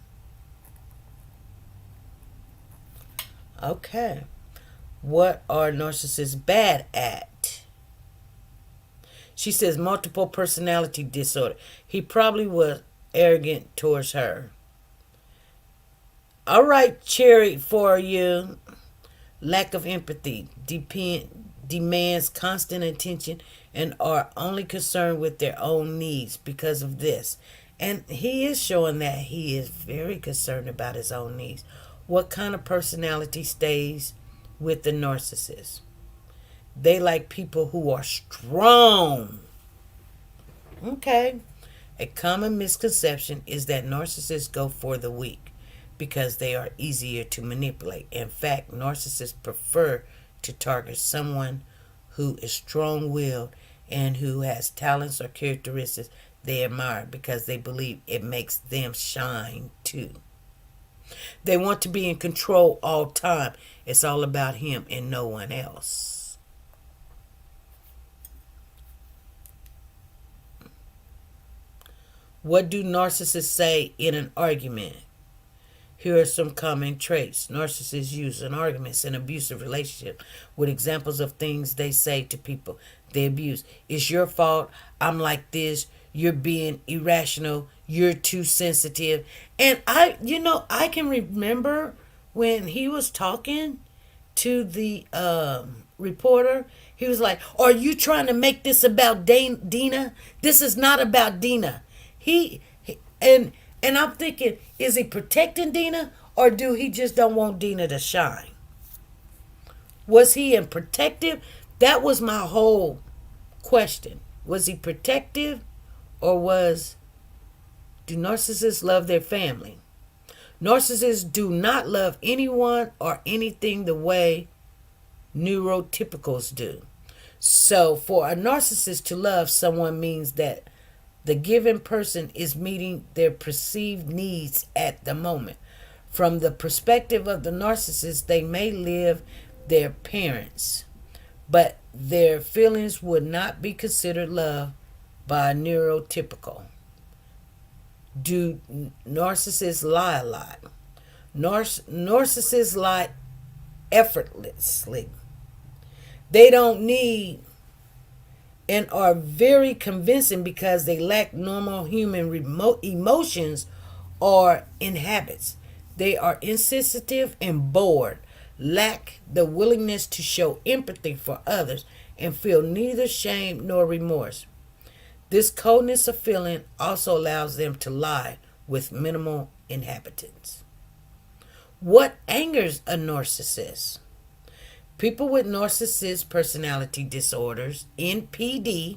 Okay. What are narcissists bad at? She says multiple personality disorder. He probably was arrogant towards her. All right, Cherry, for you. Lack of empathy. Demands constant attention and are only concerned with their own needs because of this. And he is showing that he is very concerned about his own needs. What kind of personality stays with the narcissist? They like people who are strong. Okay. A common misconception is that narcissists go for the weak because they are easier to manipulate. In fact, narcissists prefer to target someone who is strong-willed and who has talents or characteristics they admire because they believe it makes them shine too. They want to be in control all time. It's all about him and no one else. What do narcissists say in an argument? Here are some common traits narcissists use in arguments and abusive relationships with examples of things they say to people they abuse. It's your fault. I'm like this. You're being irrational. You're too sensitive. And I can remember when he was talking to the reporter. He was like, "Are you trying to make this about Dina? This is not about Dina." And I'm thinking, is he protecting Dina or do he just don't want Dina to shine? Was he in protective? That was my whole question. Was he protective or do narcissists love their family? Narcissists do not love anyone or anything the way neurotypicals do. So for a narcissist to love someone means that the given person is meeting their perceived needs at the moment. From the perspective of the narcissist, they may live their parents, but their feelings would not be considered love by a neurotypical. Do narcissists lie a lot? Narcissists lie effortlessly. They don't need and are very convincing because they lack normal human emotions or habits. They are insensitive and bored, lack the willingness to show empathy for others, and feel neither shame nor remorse. This coldness of feeling also allows them to lie with minimal inhabitants. What angers a narcissist? People with narcissist personality disorders, NPD,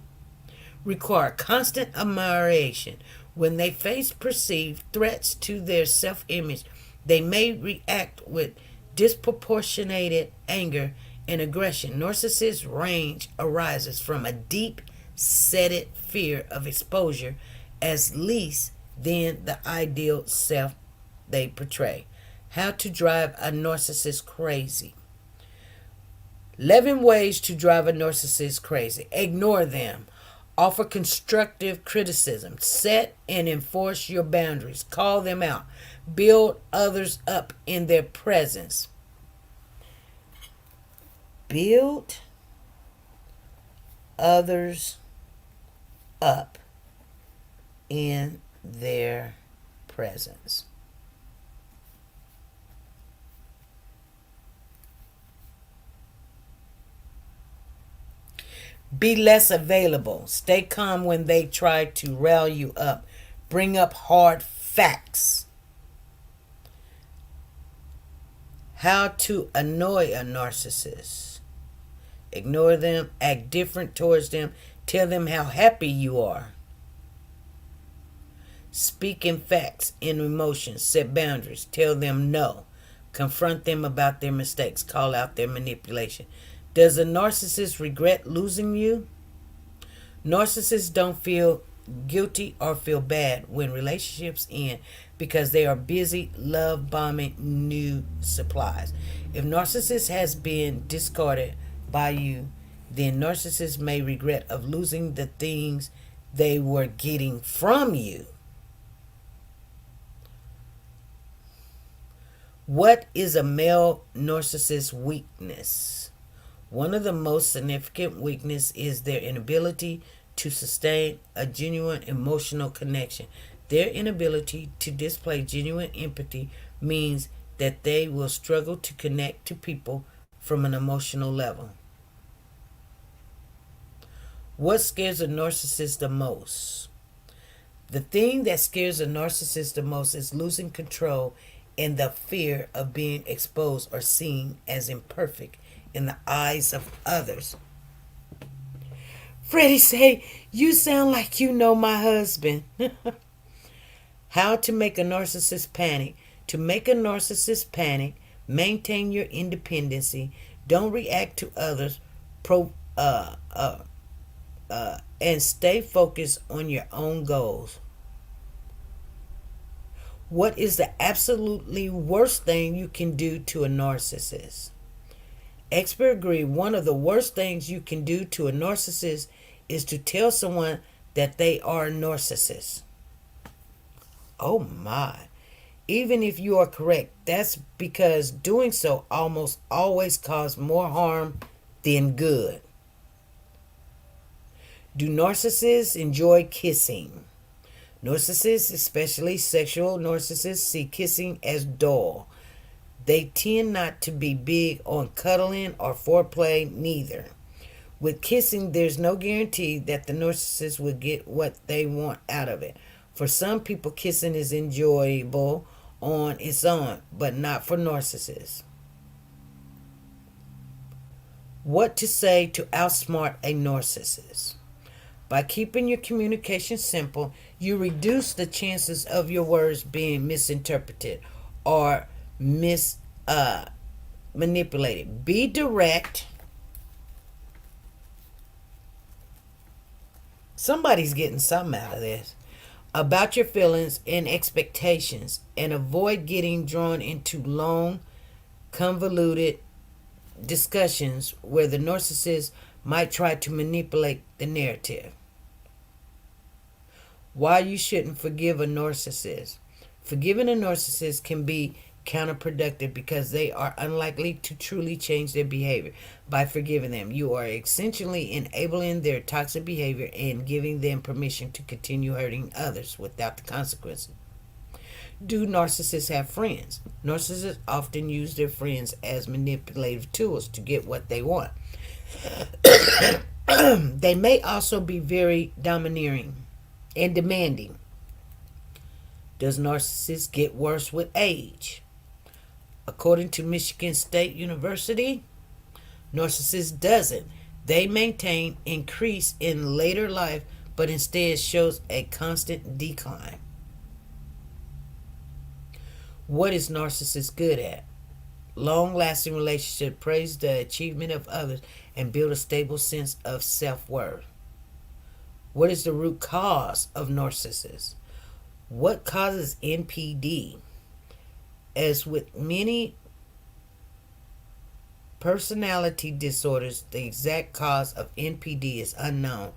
require constant admiration. When they face perceived threats to their self-image, they may react with disproportionate anger and aggression. Narcissist range arises from a deep-seated fear of exposure as less than the ideal self they portray. How to drive a narcissist crazy. 11 ways to drive a narcissist crazy. Ignore them. Offer constructive criticism. Set and enforce your boundaries. Call them out. Build others up in their presence. Build others up in their presence. Be less available. Stay calm when they try to rile you up. Bring up hard facts. How to annoy a narcissist. Ignore them. Act different towards them. Tell them how happy you are. Speak in facts and emotions. Set boundaries. Tell them no. Confront them about their mistakes. Call out their manipulation. Does a narcissist regret losing you? Narcissists don't feel guilty or feel bad when relationships end because they are busy love bombing new supplies. If narcissist has been discarded by you, then narcissists may regret of losing the things they were getting from you. What is a male narcissist's weakness? One of the most significant weaknesses is their inability to sustain a genuine emotional connection. Their inability to display genuine empathy means that they will struggle to connect to people from an emotional level. What scares a narcissist the most? The thing that scares a narcissist the most is losing control and the fear of being exposed or seen as imperfect in the eyes of others. Freddie say, "You sound like you know my husband." How to make a narcissist panic. To make a narcissist panic, maintain your independency. Don't react to others. And stay focused on your own goals. What is the absolutely worst thing you can do to a narcissist? Experts agree one of the worst things you can do to a narcissist is to tell someone that they are a narcissist. Oh my. Even if you are correct, that's because doing so almost always causes more harm than good. Do narcissists enjoy kissing? Narcissists, especially sexual narcissists, see kissing as dull. They tend not to be big on cuddling or foreplay neither. With kissing, there's no guarantee that the narcissist will get what they want out of it. For some people, kissing is enjoyable on its own, but not for narcissists. What to say to outsmart a narcissist? By keeping your communication simple, you reduce the chances of your words being misinterpreted or manipulated. Be direct. Somebody's getting something out of this. About your feelings and expectations, and avoid getting drawn into long, convoluted discussions where the narcissist might try to manipulate the narrative. Why you shouldn't forgive a narcissist. Forgiving a narcissist can be counterproductive because they are unlikely to truly change their behavior. By forgiving them, you are essentially enabling their toxic behavior and giving them permission to continue hurting others without the consequences. Do narcissists have friends? Narcissists often use their friends as manipulative tools to get what they want. They may also be very domineering and demanding. Does narcissists get worse with age? According to Michigan State University, narcissists doesn't. They maintain increase in later life, but instead shows a constant decline. What is narcissist good at? Long-lasting relationship, praise the achievement of others, and build a stable sense of self-worth. What is the root cause of narcissists? What causes NPD? As with many personality disorders, the exact cause of NPD is unknown.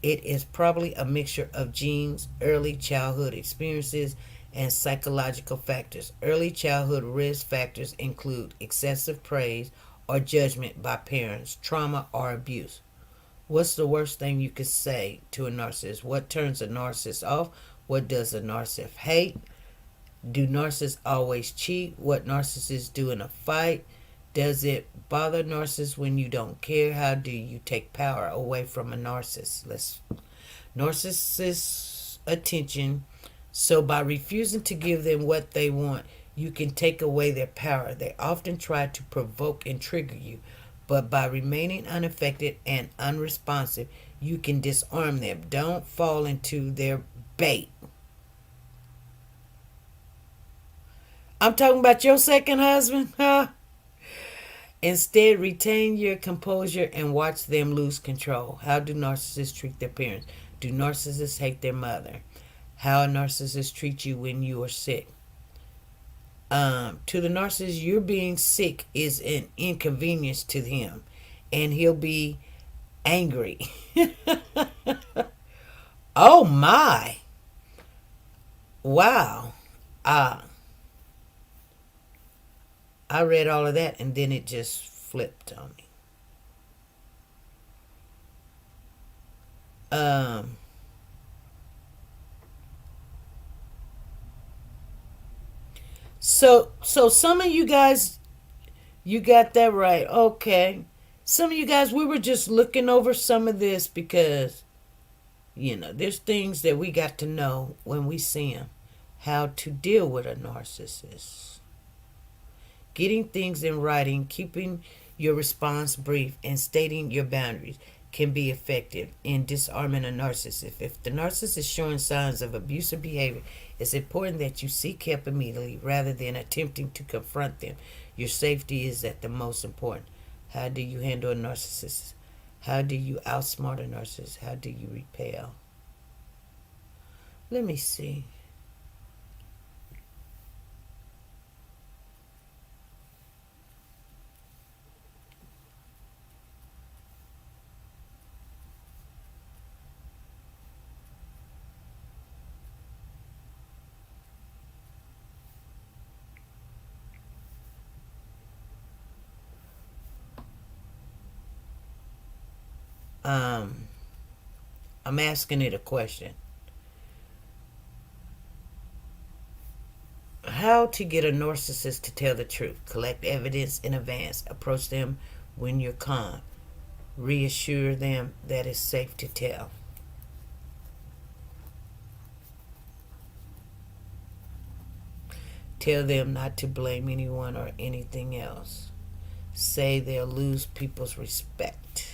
It is probably a mixture of genes, early childhood experiences, and psychological factors. Early childhood risk factors include excessive praise or judgment by parents, trauma, or abuse. What's the worst thing you could say to a narcissist? What turns a narcissist off? What does a narcissist hate? Do narcissists always cheat? What narcissists do in a fight? Does it bother narcissists when you don't care? How do you take power away from a narcissist? Narcissists' attention. So by refusing to give them what they want, you can take away their power. They often try to provoke and trigger you, but by remaining unaffected and unresponsive, you can disarm them. Don't fall into their bait. I'm talking about your second husband, huh? Instead, retain your composure and watch them lose control. How do narcissists treat their parents? Do narcissists hate their mother? How a narcissist treats you when you are sick. To the narcissist, your being sick is an inconvenience to him, and he'll be angry. Oh my. Wow. I read all of that and then it just flipped on me. So some of you guys, you got that right. Okay. Some of you guys, we were just looking over some of this because, there's things that we got to know when we see them. How to deal with a narcissist. Getting things in writing, keeping your response brief, and stating your boundaries can be effective in disarming a narcissist. If the narcissist is showing signs of abusive behavior, it's important that you seek help immediately rather than attempting to confront them. Your safety is at the most important. How do you handle a narcissist? How do you outsmart a narcissist? How do you repel? Let me see. I'm asking it a question. How to get a narcissist to tell the truth. Collect evidence in advance. Approach them when you're calm. Reassure them that it's safe to tell. Tell them not to blame anyone or anything else. Say they'll lose people's respect.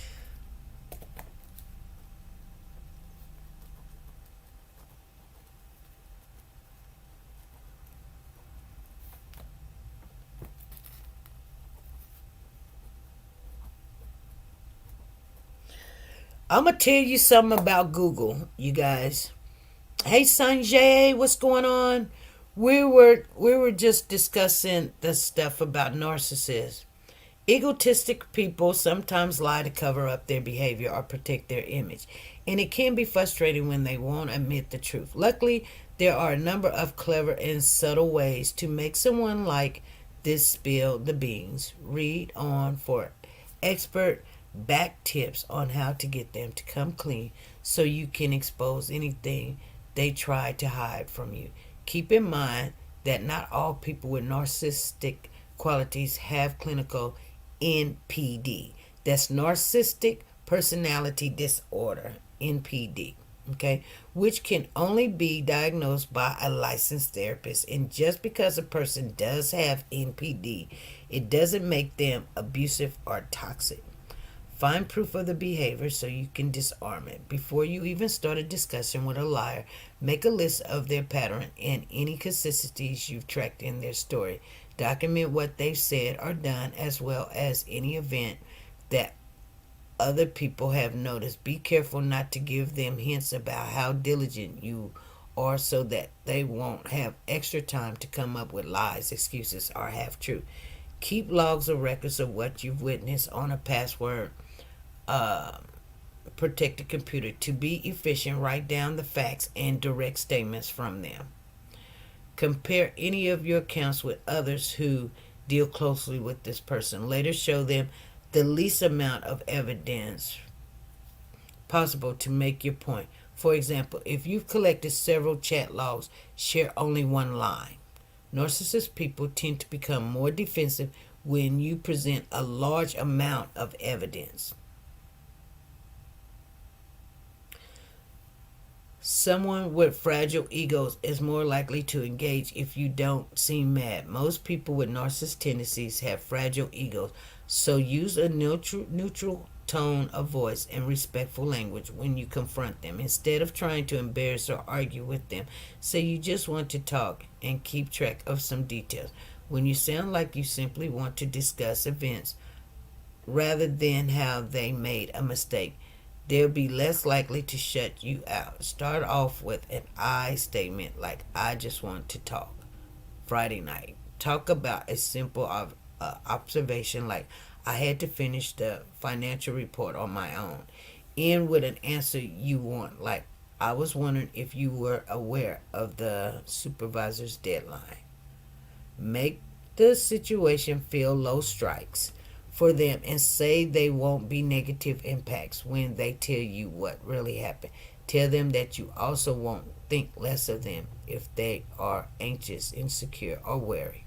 I'm going to tell you something about Google, you guys. Hey, Sanjay, what's going on? We were just discussing the stuff about narcissists. Egotistic people sometimes lie to cover up their behavior or protect their image, and it can be frustrating when they won't admit the truth. Luckily, there are a number of clever and subtle ways to make someone like this spill the beans. Read on for expert back tips on how to get them to come clean so you can expose anything they try to hide from you. Keep in mind that not all people with narcissistic qualities have clinical NPD. That's narcissistic personality disorder, NPD. Okay, which can only be diagnosed by a licensed therapist. And just because a person does have NPD, it doesn't make them abusive or toxic. Find proof of the behavior so you can disarm it. Before you even start a discussion with a liar, make a list of their pattern and any consistencies you've tracked in their story. Document what they've said or done as well as any event that other people have noticed. Be careful not to give them hints about how diligent you are so that they won't have extra time to come up with lies, excuses, or half truth. Keep logs or records of what you've witnessed on a password protected computer. To be efficient, write down the facts and direct statements from them. Compare any of your accounts with others who deal closely with this person. Later, show them the least amount of evidence possible to make your point. For example, if you've collected several chat logs, share only one line. Narcissist people tend to become more defensive when you present a large amount of evidence. Someone with fragile egos is more likely to engage if you don't seem mad. Most people with narcissist tendencies have fragile egos, so use a neutral tone of voice and respectful language when you confront them. Instead of trying to embarrass or argue with them, say you just want to talk and keep track of some details. When you sound like you simply want to discuss events rather than how they made a mistake, they'll be less likely to shut you out. Start off with an I statement like, I just want to talk. Friday night. Talk about a simple observation like, I had to finish the financial report on my own. End with an answer you want, like, I was wondering if you were aware of the supervisor's deadline. Make the situation feel low strikes for them and say they won't be negative impacts when they tell you what really happened. Tell them that you also won't think less of them if they are anxious, insecure, or wary.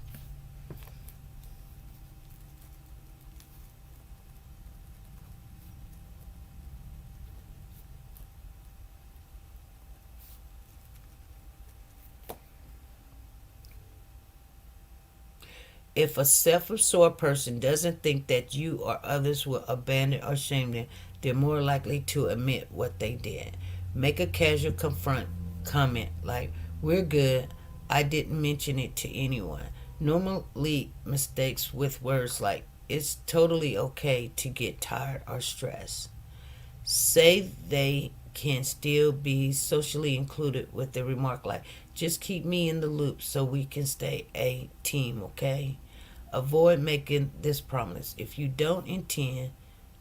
If a self-absorbed person doesn't think that you or others will abandon or shame them, they're more likely to admit what they did. Make a casual confront comment like, "We're good. I didn't mention it to anyone." Normally, mistakes with words like, "It's totally okay to get tired or stressed." Say they can still be socially included with the remark like, "Just keep me in the loop so we can stay a team, okay?" Avoid making this promise if you don't intend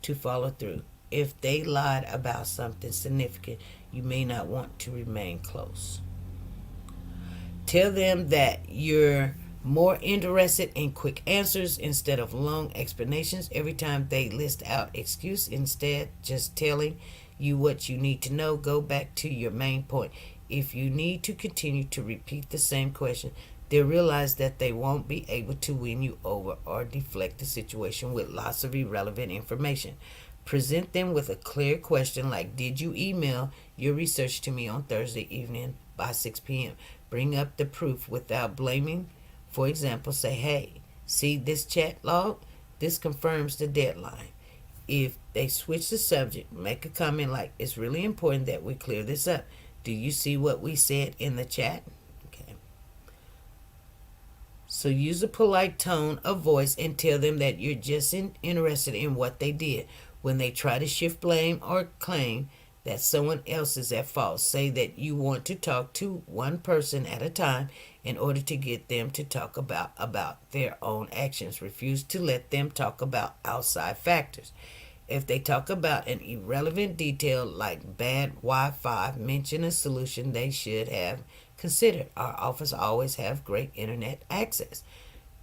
to follow through. If they lied about something significant, you may not want to remain close. Tell them that you're more interested in quick answers instead of long explanations. Every time they list out excuse, instead just telling you what you need to know, go back to your main point. If you need to continue to repeat the same question, they'll realize that they won't be able to win you over or deflect the situation with lots of irrelevant information. Present them with a clear question like, "Did you email your research to me on Thursday evening by 6 p.m.?" Bring up the proof without blaming. For example, say, "Hey, see this chat log? This confirms the deadline." If they switch the subject, make a comment like, "It's really important that we clear this up. Do you see what we said in the chat?" Okay. So use a polite tone of voice and tell them that you're just interested in what they did. When they try to shift blame or claim that someone else is at fault, say that you want to talk to one person at a time in order to get them to talk about their own actions. Refuse to let them talk about outside factors. If they talk about an irrelevant detail like bad Wi-Fi, mention a solution they should have considered. Our office always have great internet access.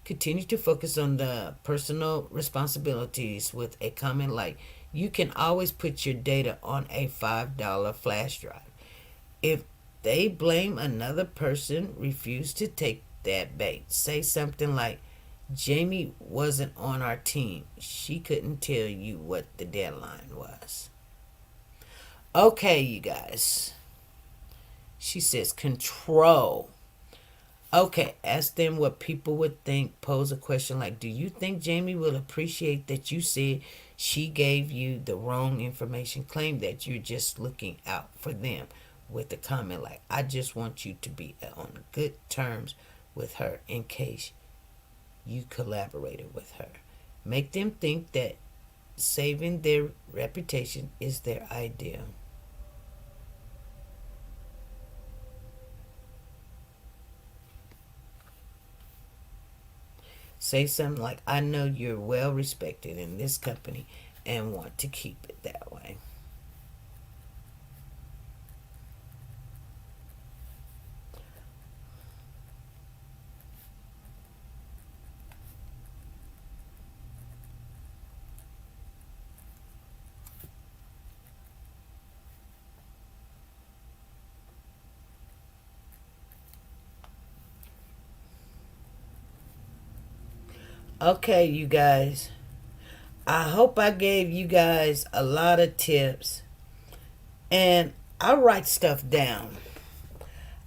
Continue to focus on the personal responsibilities with a comment like, "You can always put your data on a $5 flash drive." If they blame another person, refuse to take that bait. Say something like, "Jamie wasn't on our team. She couldn't tell you what the deadline was." Okay, you guys. She says control. Okay, ask them what people would think. Pose a question like, "Do you think Jamie will appreciate that you said she gave you the wrong information?" Claim that you're just looking out for them with a comment like, "I just want you to be on good terms with her in case you collaborated with her." Make them think that saving their reputation is their ideal. Say something like, "I know you're well respected in this company and want to keep it that way." Okay, you guys. I hope I gave you guys a lot of tips. And I write stuff down.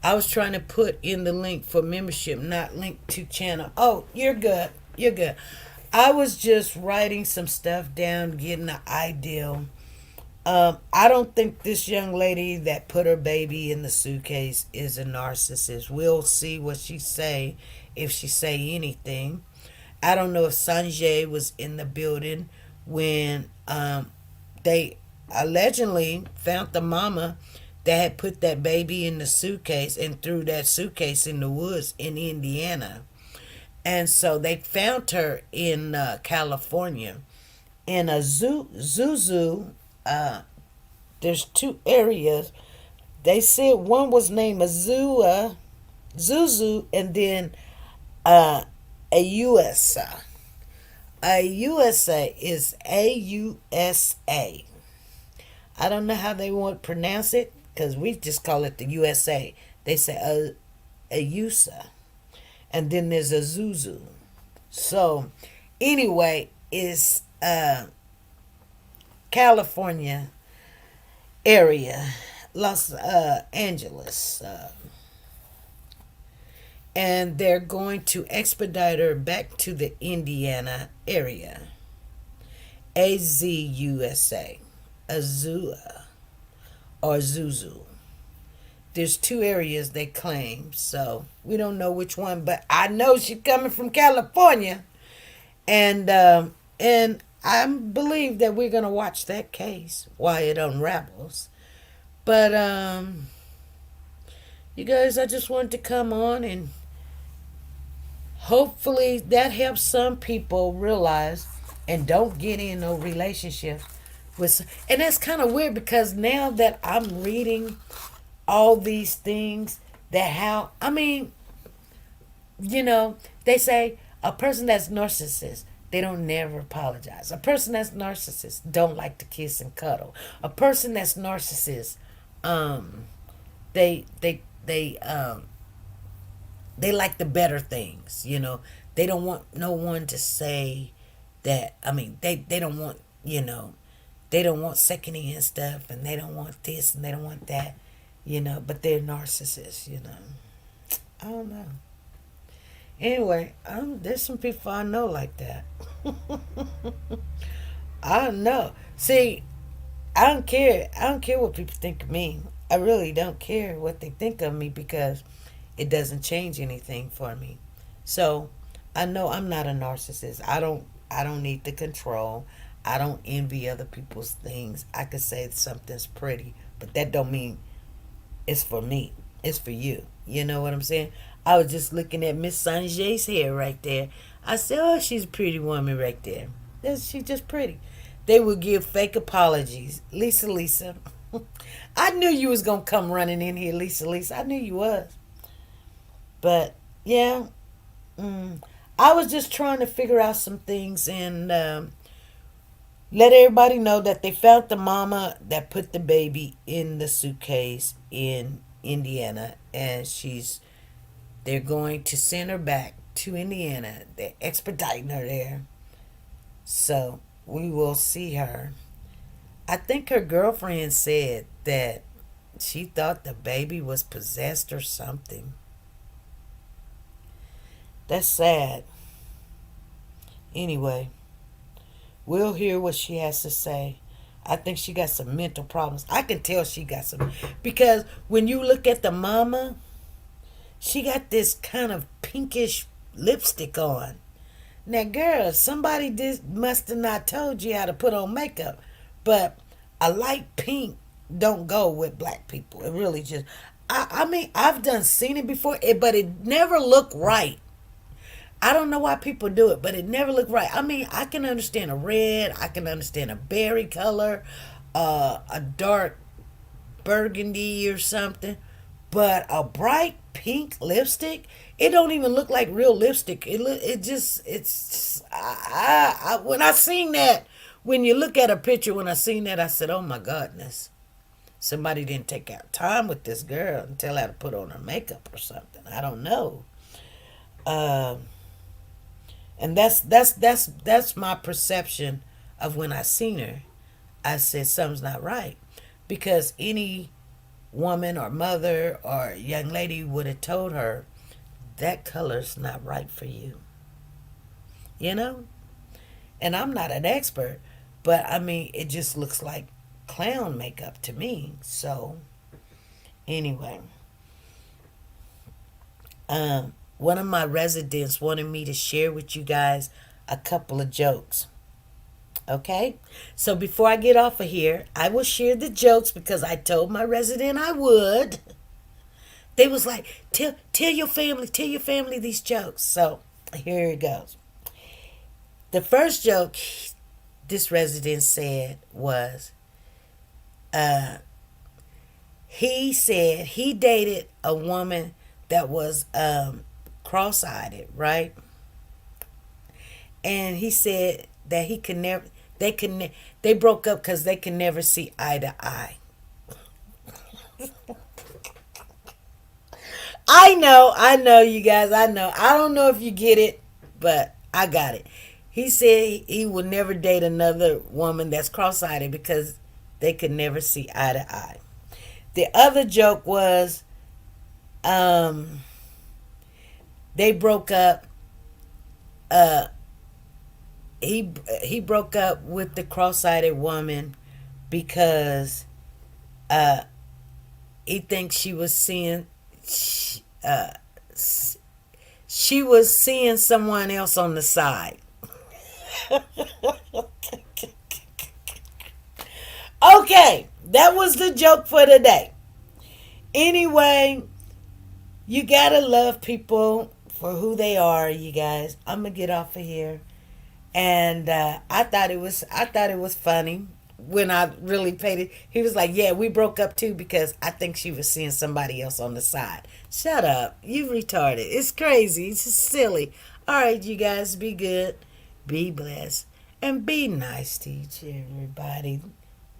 I was trying to put in the link for membership, not link to channel. Oh, you're good. You're good. I was just writing some stuff down, getting an idea. I don't think this young lady that put her baby in the suitcase is a narcissist. We'll see what she say, if she say anything. I don't know if Sanjay was in the building when they allegedly found the mama that had put that baby in the suitcase and threw that suitcase in the woods in Indiana. And so they found her in California in a Zuzu. There's two areas. They said one was named Azua, Zuzu, and then AUSA. AUSA is AUSA. I don't know how they want to pronounce it because we just call it the USA. They say AUSA. And then there's a Zuzu. So, anyway, it's California area, Los Angeles. and they're going to expedite her back to the Indiana area. AZUSA, Azua, or Zuzu. There's two areas they claim, so we don't know which one, but I know she's coming from California, and I believe that we're gonna watch that case while it unravels. But you guys, I just wanted to come on and hopefully that helps some people realize and don't get in no relationships with. And that's kind of weird because now that I'm reading all these things that how I mean, they say a person that's narcissist, they don't never apologize. A person that's narcissist don't like to kiss and cuddle. A person that's narcissist, they they they they like the better things. They don't want no one to say that. I mean, they don't want, they don't want secondhand stuff, and they don't want this and they don't want that, but they're narcissists. I don't know. Anyway, there's some people I know like that. I don't know. See, I don't care. I don't care what people think of me. I really don't care what they think of me because it doesn't change anything for me. So I know I'm not a narcissist. I don't need the control. I don't envy other people's things. I could say something's pretty, but that don't mean it's for me. It's for you. You know what I'm saying? I was just looking at Miss Sanjay's hair right there. I said, oh, she's a pretty woman right there. She's just pretty. They will give fake apologies. Lisa. I knew you was going to come running in here, Lisa. I knew you was. But, yeah. I was just trying to figure out some things and let everybody know that they found the mama that put the baby in the suitcase in Indiana. And they're going to send her back to Indiana. They're expediting her there. So we will see her. I think her girlfriend said that she thought the baby was possessed or something. That's sad. Anyway, we'll hear what she has to say. I think she got some mental problems. I can tell she got some. Because when you look at the mama, she got this kind of pinkish lipstick on. Now, girl, somebody must have not told you how to put on makeup. But a light pink don't go with black people. It really just... I mean, I've seen it before, but it never looked right. I don't know why people do it, but it never looked right. I mean, I can understand a red. I can understand a berry color, a dark burgundy or something. But a bright pink lipstick, it don't even look like real lipstick. When I seen that, when you look at a picture, when I seen that, I said, oh my goodness. Somebody didn't take out time with this girl and tell her how to put on her makeup or something. I don't know. And that's my perception of when I seen her. I said something's not right. Because any woman or mother or young lady would have told her that color's not right for you. And I'm not an expert, but I mean, it just looks like clown makeup to me. So anyway, one of my residents wanted me to share with you guys a couple of jokes. Okay? So before I get off of here, I will share the jokes because I told my resident I would. They was like, tell your family these jokes. So here it goes. The first joke this resident said was, he said he dated a woman that was cross-eyed, right? And he said that they broke up because they can never see eye to eye. I know, you guys, I know. I don't know if you get it, but I got it. He said he would never date another woman that's cross-eyed because they could never see eye to eye. The other joke was, They broke up. He broke up with the cross-eyed woman because he thinks she was seeing she was seeing someone else on the side. Okay, that was the joke for today. Anyway, you gotta love people for who they are, you guys. I'm gonna get off of here. And I thought it was funny when I really paid it. He was like, "Yeah, we broke up too because I think she was seeing somebody else on the side." Shut up, you retarded. It's crazy. It's just silly. All right, you guys, be good, be blessed, and be nice to each everybody.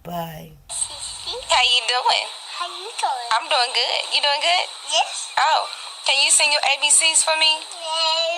Bye. How you doing? How you doing? I'm doing good. You doing good? Yes. Oh, can you sing your ABCs for me? Yes.